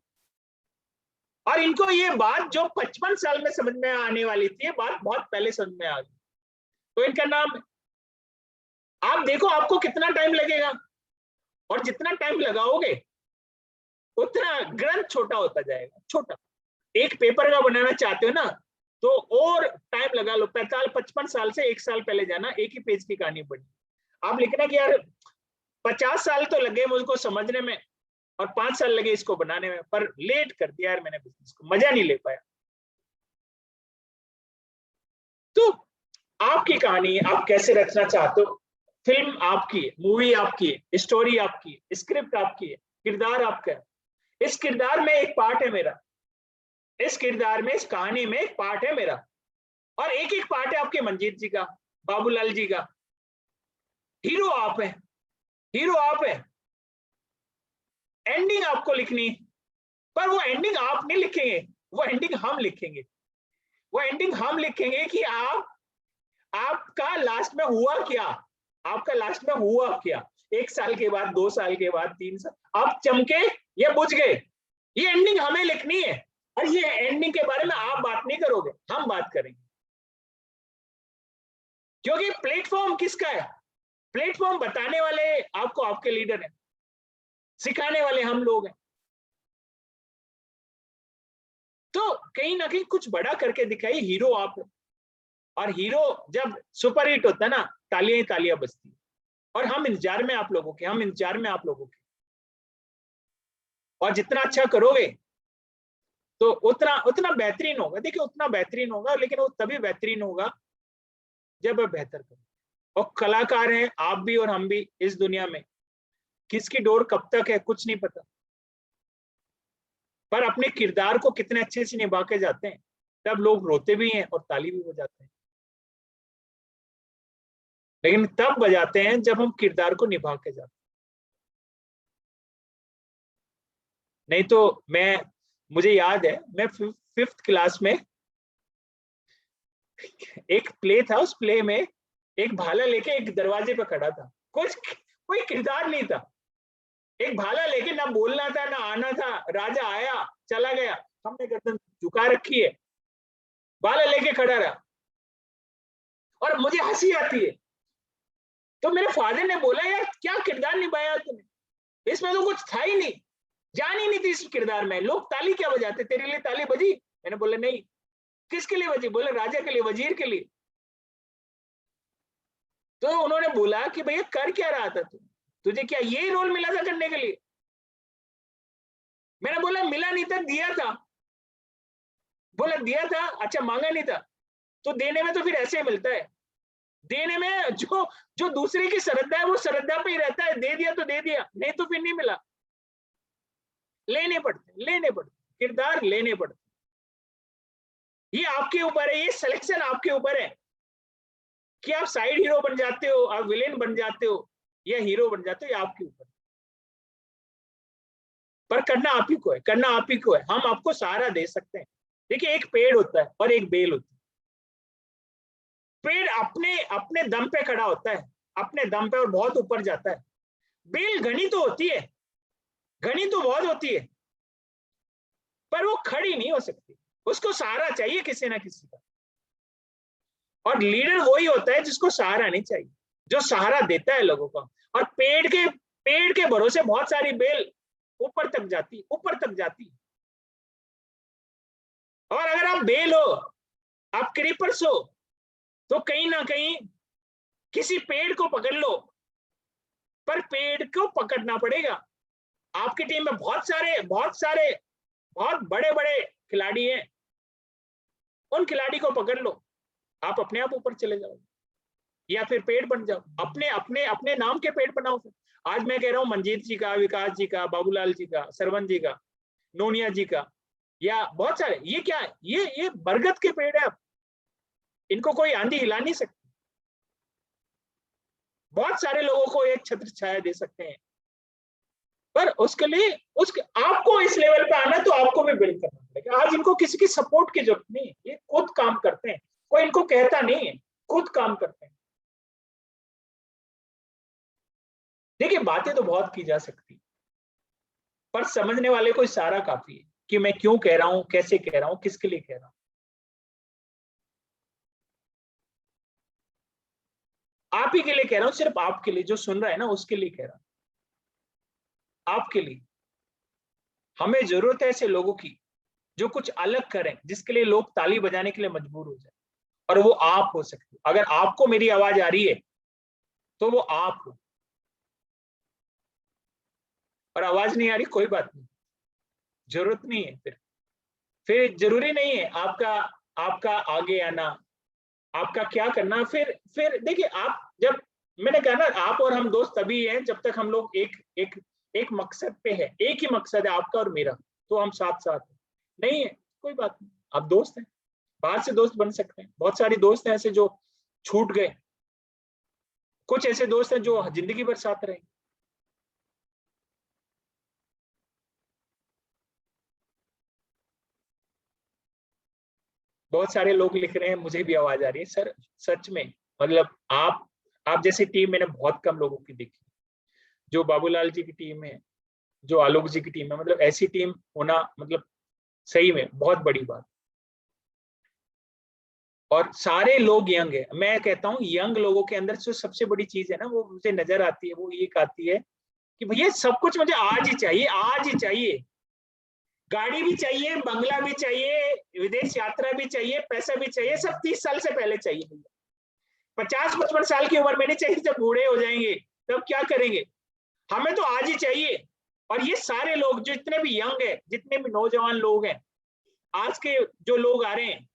और इनको ये बात जो 55 साल में समझ में आने वाली थी, ये बात बहुत पहले समझ में आ गई। तो इनका नाम है। आप देखो आपको कितना टाइम लगेगा, और जितना टाइम लगाओगे उतना ग्रंथ छोटा होता जाएगा। छोटा एक पेपर का बनाना चाहते हो ना, तो और टाइम लगा लो। 55 साल से 1 साल पहले जाना, एक ही पेज की कहानी पढ़नी। आप लिखना कि यार 50 साल तो लगे मुझको समझने में और 5 साल लगे इसको बनाने में, पर लेट कर दिया यार मैंने बिजनेस को, मजा नहीं ले पाया। तो आपकी कहानी आप कैसे रचना चाहते हो? फिल्म आपकी है, मूवी आपकी है, स्टोरी आपकी है, स्क्रिप्ट आपकी है, किरदार आपका है। इस किरदार में एक पार्ट है मेरा, इस किरदार में, इस कहानी में एक पार्ट है मेरा, और एक एक पार्ट है आपके मंजीत जी का, बाबूलाल जी का। हीरो आप है, हीरो आप है। एंडिंग आपको लिखनी, पर वो एंडिंग आप नहीं लिखेंगे, वो एंडिंग हम लिखेंगे। वो एंडिंग हम लिखेंगे कि आपका लास्ट में हुआ क्या, आपका लास्ट में हुआ क्या। 1 साल के बाद, 2 साल के बाद, 3 साल, आप चमके या बुझ गए, ये एंडिंग हमें लिखनी है। और ये एंडिंग के बारे में आप बात नहीं करोगे, हम बात करेंगे। क्योंकि प्लेटफॉर्म किसका है? प्लेटफॉर्म बताने वाले आपको आपके लीडर हैं, सिखाने वाले हम लोग हैं। तो कहीं ना कहीं कुछ बड़ा करके दिखाइए, हीरो आप है। और हीरो जब सुपर हिट होता है ना, तालियां ही तालियां बजती है। और हम इंतजार में आप लोगों के, हम इंतजार में आप लोगों के। और जितना अच्छा करोगे तो उतना बेहतरीन होगा। देखिए उतना बेहतरीन होगा, लेकिन वो तभी बेहतरीन होगा जब आप बेहतर करो। और कलाकार हैं आप भी और हम भी इस दुनिया में, किसकी डोर कब तक है कुछ नहीं पता, पर अपने किरदार को कितने अच्छे से निभा के जाते हैं, तब लोग रोते भी हैं और ताली भी बजाते हैं। लेकिन तब बजाते हैं जब हम किरदार को निभा के जाते हैं। नहीं तो मुझे याद है, मैं 5th क्लास में, एक प्ले था, उस प्ले में एक भाला लेके एक दरवाजे पे खड़ा था, कोई किरदार नहीं था। एक भाला लेके, ना बोलना था ना आना था, राजा आया चला गया, हमने गर्दन झुका रखी है, भाला लेके खड़ा रहा और मुझे हंसी आती है। तो मेरे फादर ने बोला यार क्या किरदार निभाया तूने, इसमें तो कुछ था ही नहीं, जान ही नहीं थी इस किरदार में। लोग ताली क्या बजाते, तेरे लिए ताली बजी? मैंने बोला नहीं। किसके लिए बजी? बोले राजा के लिए, वजीर के लिए। तो उन्होंने बोला कि भैया कर क्या रहा था तुझे क्या ये रोल मिला था करने के लिए? मैंने बोला मिला नहीं था, दिया था। बोला दिया था, अच्छा मांगा नहीं था। तो देने में तो फिर ऐसे ही मिलता है, देने में जो दूसरे की श्रद्धा है वो श्रद्धा पे ही रहता है। दे दिया तो दे दिया, नहीं तो फिर नहीं मिला। लेने पड़ते, किरदार लेने पड़ते। ये आपके ऊपर है, ये सिलेक्शन आपके ऊपर है कि आप साइड हीरो बन जाते हो, आप विलेन बन जाते हो या हीरो बन जाते हो, ये आपके ऊपर। पर करना आप ही को है, करना आप ही को है। हम आपको सहारा दे सकते हैं। देखिए, एक पेड़ होता है और एक बेल होती है। पेड़ अपने अपने दम पे खड़ा होता है, अपने दम पे, और बहुत ऊपर जाता है। बेल घनी तो होती है, घनी तो बहुत होती है, पर वो खड़ी नहीं हो सकती, उसको सहारा चाहिए किसी ना किसी का। और लीडर वही होता है जिसको सहारा नहीं चाहिए, जो सहारा देता है लोगों को। और पेड़ के भरोसे बहुत सारी बेल ऊपर तक जाती, ऊपर तक जाती। और अगर आप बेल हो, आप क्रीपर्स हो, तो कहीं ना कहीं किसी पेड़ को पकड़ लो, पर पेड़ को पकड़ना पड़ेगा। आपकी टीम में बहुत बड़े बड़े खिलाड़ी हैं, उन खिलाड़ी को पकड़ लो, आप अपने आप ऊपर चले जाओ, या फिर पेड़ बन जाओ, अपने अपने अपने नाम के पेड़ बनाओ। फिर आज मैं कह रहा हूँ मंजीत जी का, विकास जी का, बाबूलाल जी का, सरवन जी का, नोनिया जी का, या बहुत सारे। ये क्या है? ये बरगद के पेड़ है, इनको कोई आंधी हिला नहीं सकती। बहुत सारे लोगों को एक छत्र छाया दे सकते हैं, पर उसके लिए आपको इस लेवल पे आना, तो आपको भी बिल्ड करना पड़ेगा। आज इनको किसी की सपोर्ट की जरूरत नहीं है, ये खुद काम करते हैं, कोई इनको कहता नहीं है, खुद काम करते हैं। देखिए, बातें तो बहुत की जा सकती, पर समझने वाले को इशारा काफी है कि मैं क्यों कह रहा हूं, कैसे कह रहा हूं, किसके लिए कह रहा हूं। आप ही के लिए कह रहा हूं, सिर्फ आपके लिए, जो सुन रहा है ना उसके लिए कह रहा हूं, आपके लिए। हमें जरूरत है ऐसे लोगों की जो कुछ अलग करें, जिसके लिए लोग ताली बजाने के लिए मजबूर हो जाए, और वो आप हो सकते हो। अगर आपको मेरी आवाज आ रही है तो वो आप हो, और आवाज नहीं आ रही, कोई बात नहीं, जरूरत नहीं है। फिर जरूरी नहीं है आपका आपका आगे आना, आपका क्या करना। फिर देखिए, आप जब, मैंने कहा ना, आप और हम दोस्त तभी हैं जब तक हम लोग एक एक एक मकसद पे है, एक ही मकसद है आपका और मेरा, तो हम साथ साथ हैं। नहीं है, कोई बात नहीं, आप दोस्त हैं, बाहर से दोस्त बन सकते हैं। बहुत सारे दोस्त हैं ऐसे जो छूट गए, कुछ ऐसे दोस्त हैं जो जिंदगी भर साथ रहे। बहुत सारे लोग लिख रहे हैं, मुझे भी आवाज आ रही है सर, सच में। मतलब आप जैसी टीम मैंने बहुत कम लोगों की देखी, जो बाबूलाल जी की टीम है, जो आलोक जी की टीम है। मतलब ऐसी टीम होना, मतलब सही में बहुत बड़ी बात। और सारे लोग यंग है। मैं कहता हूँ यंग लोगों के अंदर जो सबसे बड़ी चीज है ना, वो मुझे नजर आती है, वो एक आती है कि भैया सब कुछ मुझे आज ही चाहिए, आज ही चाहिए। गाड़ी भी चाहिए, बंगला भी चाहिए, विदेश यात्रा भी चाहिए, पैसा भी चाहिए, सब 30 साल से पहले चाहिए भैया। 50-55 साल की उम्र में नहीं चाहिए, जब बूढ़े हो जाएंगे तब क्या करेंगे। हमें तो आज ही चाहिए। और ये सारे लोग जो जितने भी यंग है, जितने भी नौजवान लोग हैं, आज के जो लोग आ रहे हैं,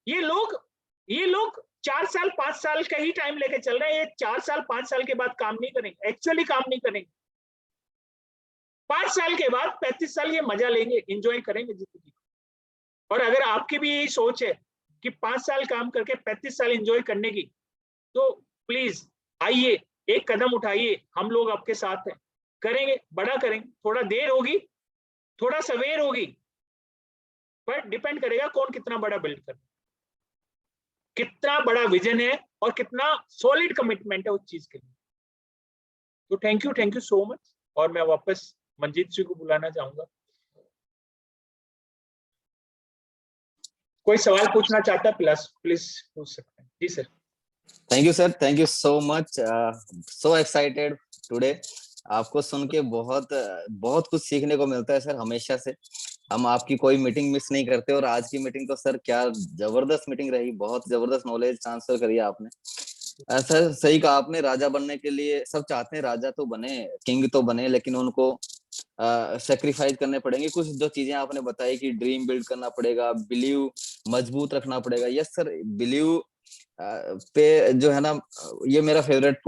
ये लोग 4 साल 5 साल का ही टाइम लेके चल रहे हैं। ये 4 साल 5 साल के बाद काम नहीं करेंगे, एक्चुअली काम नहीं करेंगे। 5 साल के बाद 35 साल ये मजा लेंगे, एंजॉय करेंगे जिंदगी। और अगर आपकी भी यही सोच है कि 5 साल काम करके 35 साल एंजॉय करने की, तो प्लीज आइए, एक कदम उठाइए, हम लोग आपके साथ हैं, करेंगे, बड़ा करेंगे। थोड़ा देर होगी, थोड़ा सवेर होगी, पर डिपेंड करेगा कौन कितना बड़ा बिल्ड कर, कितना बड़ा विजन है और कितना सॉलिड कमिटमेंट है उस चीज के लिए। तो थैंक यू सो मच। और मैं वापस मंजीत जी को बुलाना चाहूंगा। कोई सवाल पूछना चाहता है, प्लीज पूछ सकते हैं। जी sir. Thank you sir, thank you so much. So excited today. आपको सुन के बहुत कुछ सीखने को मिलता है सर, हमेशा से। हम आपकी कोई मीटिंग मिस नहीं करते, और आज की मीटिंग तो सर क्या जबरदस्त मीटिंग रही, बहुत जबरदस्त नॉलेज ट्रांसफर करी आपने। सर सही कहा आपने, राजा बनने के लिए सब चाहते हैं, राजा तो बने, किंग तो बने, लेकिन उनको सेक्रीफाइस करने पड़ेंगे कुछ। जो चीजें आपने बताई कि ड्रीम बिल्ड करना पड़ेगा, बिलीव मजबूत रखना पड़ेगा। यस सर, बिलीव पे जो है ना, ये मेरा फेवरेट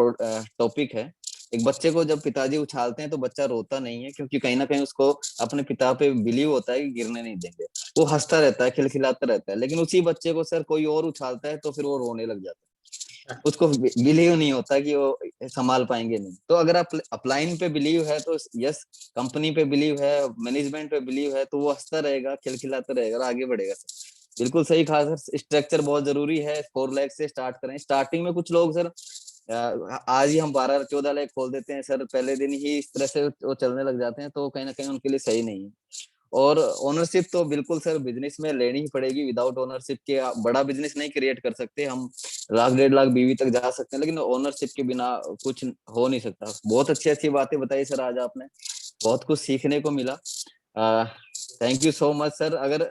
टॉपिक है। एक बच्चे को जब पिताजी उछालते हैं तो बच्चा रोता नहीं है, क्योंकि कहीं ना कहीं उसको अपने पिता पे बिलीव होता है कि गिरने नहीं देंगे। वो हंसता रहता है, खिलखिलाता रहता है। लेकिन उसी बच्चे को सर कोई और उछालता है तो फिर वो रोने लग जाता है, उसको बिलीव नहीं होता कि वो संभाल पाएंगे नहीं। तो अगर आप अपलाइन पे बिलीव है तो यस, कंपनी पे बिलीव है, मैनेजमेंट पे बिलीव है, तो वो हंसता रहेगा, खिलखिलाता रहेगा और आगे बढ़ेगा सर। बिल्कुल सही कहा सर, स्ट्रक्चर बहुत जरूरी है। 4 लाख से स्टार्ट करें। स्टार्टिंग में कुछ लोग सर आज ही हम 12-14 लाख खोल देते हैं सर, पहले दिन ही इस तरह से वो चलने लग जाते हैं, तो कहीं ना कहीं उनके लिए सही नहीं है। और ओनरशिप तो बिल्कुल सर बिजनेस में लेनी ही पड़ेगी। विदाउट ओनरशिप के आप बड़ा बिजनेस नहीं क्रिएट कर सकते। हम 1-1.5 लाख बीवी तक जा सकते हैं, लेकिन ओनरशिप के बिना कुछ हो नहीं सकता। बहुत अच्छी अच्छी बातें बताई सर आज आपने, बहुत कुछ सीखने को मिला। Thank you so much sir. अगर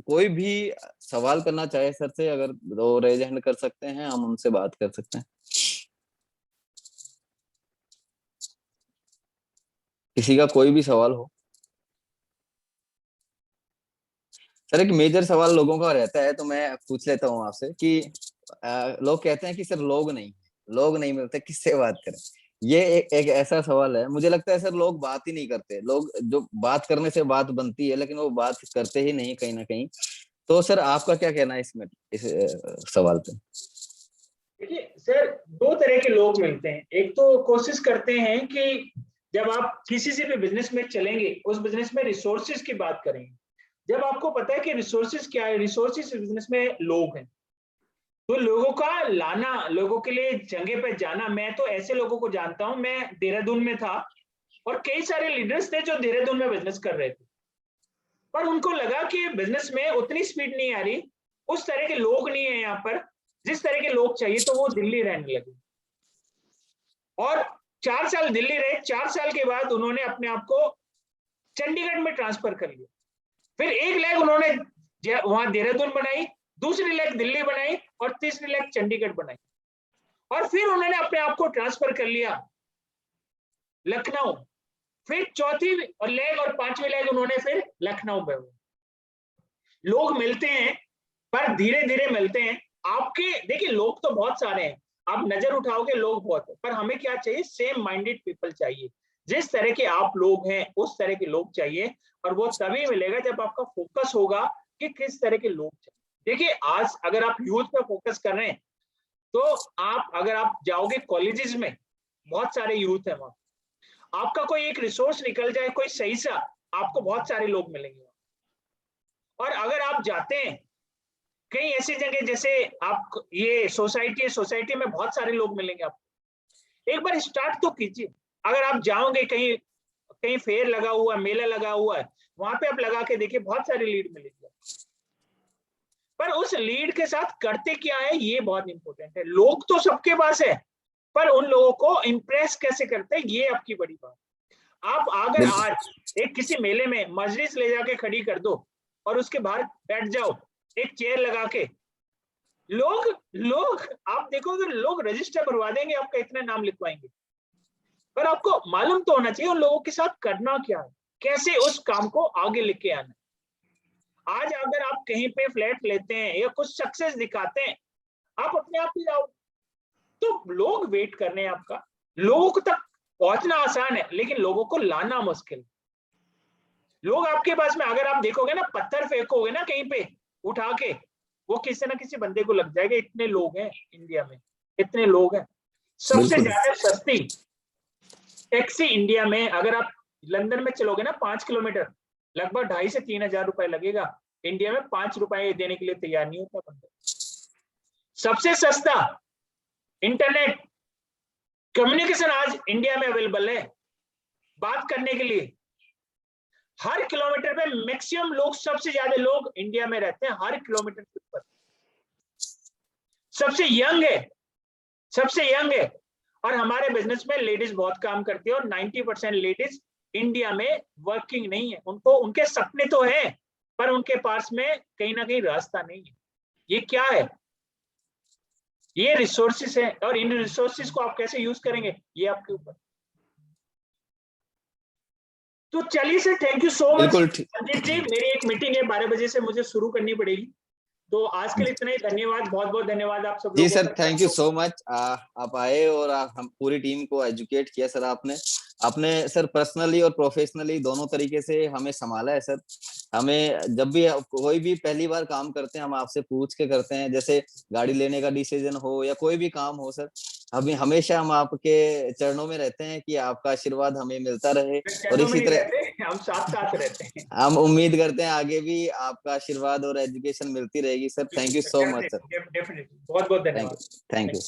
कोई भी सवाल करना चाहे सर से, अगर वो रेज हैंड कर सकते हैं, हम उनसे बात कर सकते हैं। किसी का कोई भी सवाल हो। सर एक मेजर सवाल लोगों का रहता है, तो मैं पूछ लेता हूँ आपसे कि लोग कहते हैं कि सर लोग नहीं मिलते, किससे बात करें। ये एक ऐसा सवाल है। मुझे लगता है सर लोग बात ही नहीं करते। लोग जो बात करने से बात बनती है, लेकिन वो बात करते ही नहीं कहीं ना कहीं। तो सर आपका क्या कहना है इसमें, इस सवाल पे? देखिए सर, दो तरह के लोग मिलते हैं। एक तो कोशिश करते हैं कि जब आप किसी से भी बिजनेस में चलेंगे, उस बिजनेस में रिसोर्सेज की बात करेंगे। जब आपको पता है कि रिसोर्सेज क्या है, रिसोर्सेज बिजनेस में लोग हैं, तो लोगों का लाना, लोगों के लिए जगह पे जाना। मैं तो ऐसे लोगों को जानता हूं, मैं देहरादून में था और कई सारे लीडर्स थे जो देहरादून में बिजनेस कर रहे थे, पर उनको लगा कि बिजनेस में उतनी स्पीड नहीं आ रही, उस तरह के लोग नहीं है यहाँ पर जिस तरह के लोग चाहिए, तो वो दिल्ली रहने लगे। और 4 साल दिल्ली रहे। 4 साल के बाद उन्होंने अपने आप को चंडीगढ़ में ट्रांसफर कर लिया। फिर 1 लेग उन्होंने वहां देहरादून बनाई, दूसरी लेग दिल्ली बनाई और तीसरी लेग चंडीगढ़ बनाई। और फिर उन्होंने अपने आप को ट्रांसफर कर लिया लखनऊ। फिर चौथी लेग और 5वीं लेग उन्होंने फिर लखनऊ में। लोग मिलते हैं, पर धीरे धीरे मिलते हैं। आपके देखिए, लोग तो बहुत सारे हैं, आप नजर उठाओगे लोग बहुत है, पर हमें क्या चाहिए? सेम माइंडेड पीपल चाहिए। जिस तरह के आप लोग हैं उस तरह के लोग चाहिए, और वो तभी मिलेगा जब आपका फोकस होगा कि किस तरह के लोग चाहिए। देखिए, आज अगर आप यूथ पे फोकस कर रहे हैं, तो अगर आप जाओगे कॉलेजेस में, बहुत सारे यूथ है वहां, आपका कोई एक रिसोर्स निकल जाए कोई सही सा, आपको बहुत सारे लोग मिलेंगे। और अगर आप जाते हैं कई ऐसी जगह, जैसे आप ये सोसाइटी में बहुत सारे लोग मिलेंगे आपको। एक बार स्टार्ट तो कीजिए। अगर आप जाओगे कहीं, कहीं फेयर लगा हुआ, मेला लगा हुआ है, वहां पे आप लगा के देखिए, बहुत सारी लीड मिलेगी। पर उस लीड के साथ करते क्या है, ये बहुत इंपॉर्टेंट है। लोग तो सबके पास है, पर उन लोगों को इंप्रेस कैसे करते हैं, ये आपकी बड़ी बात। आप अगर आज एक किसी मेले में मजलिस ले जाके खड़ी कर दो और उसके बाहर बैठ जाओ एक चेयर लगा के, लोग लोग आप देखोगे, लोग रजिस्टर भरवा देंगे, आपका इतना नाम लिखवाएंगे। पर आपको मालूम तो होना चाहिए उन लोगों के साथ करना क्या है, कैसे उस काम को आगे लेके आना। आज अगर आप कहीं पे फ्लैट लेते हैं या कुछ सक्सेस दिखाते हैं, आप अपने आप ही जाओ, तो लोग वेट कर रहे हैं आपका। लोगों तक पहुंचना आसान है, लेकिन लोगों को लाना मुश्किल। लोग आपके पास में, अगर आप देखोगे ना, पत्थर फेंकोगे ना कहीं पे उठा के, वो किसी ना किसी बंदे को लग जाएगा। इतने लोग हैं इंडिया में, इतने लोग हैं। सबसे ज्यादा सस्ती टैक्सी इंडिया में, अगर आप लंदन में चलोगे ना 5 किलोमीटर, लगभग 2,500 से 3,000 रुपए लगेगा। इंडिया में 5 रुपए देने के लिए तैयार नहीं होता बंदा। सबसे सस्ता इंटरनेट कम्युनिकेशन आज इंडिया में अवेलेबल है। बात करने के लिए हर किलोमीटर पे मैक्सिमम लोग, सबसे ज्यादा लोग इंडिया में रहते हैं हर किलोमीटर के ऊपर। सबसे यंग है। और हमारे बिजनेस में लेडीज बहुत काम करती है, और 90% लेडीज इंडिया में वर्किंग नहीं है। उनको उनके सपने तो है, पर उनके पास में कहीं ना कहीं रास्ता नहीं है। ये क्या है? ये रिसोर्सेस है, और इन रिसोर्सेस को आप कैसे यूज करेंगे, ये आपके ऊपर। तो चलिए sir, thank you so much Sanjeet ji. मेरी एक मीटिंग है 12 बजे से, मुझे शुरू करनी पड़ेगी। तो आज के लिए इतना ही, धन्यवाद, बहुत बहुत धन्यवाद आप सब जी लोगों सर, का। Thank you so much. आप आए और हम पूरी टीम को एजुकेट किया सर। आपने सर पर्सनली और प्रोफेशनली दोनों तरीके से हमें संभाला है सर। हमें जब भी कोई भी पहली बार काम करते हैं हम आपसे पूछ के करते हैं, जैसे गाड़ी लेने का डिसीजन हो या कोई भी काम हो सर, हमेशा हम आपके चरणों में रहते हैं कि आपका आशीर्वाद हमें मिलता रहे। और चरणों में इसी नहीं तरह रहते, हम साथ साथ रहते हैं। हम उम्मीद करते हैं आगे भी आपका आशीर्वाद और एजुकेशन मिलती रहेगी sir. Thank you so much sir. Definitely, बहुत बहुत थैंक धन्यवाद। यू। Thank you.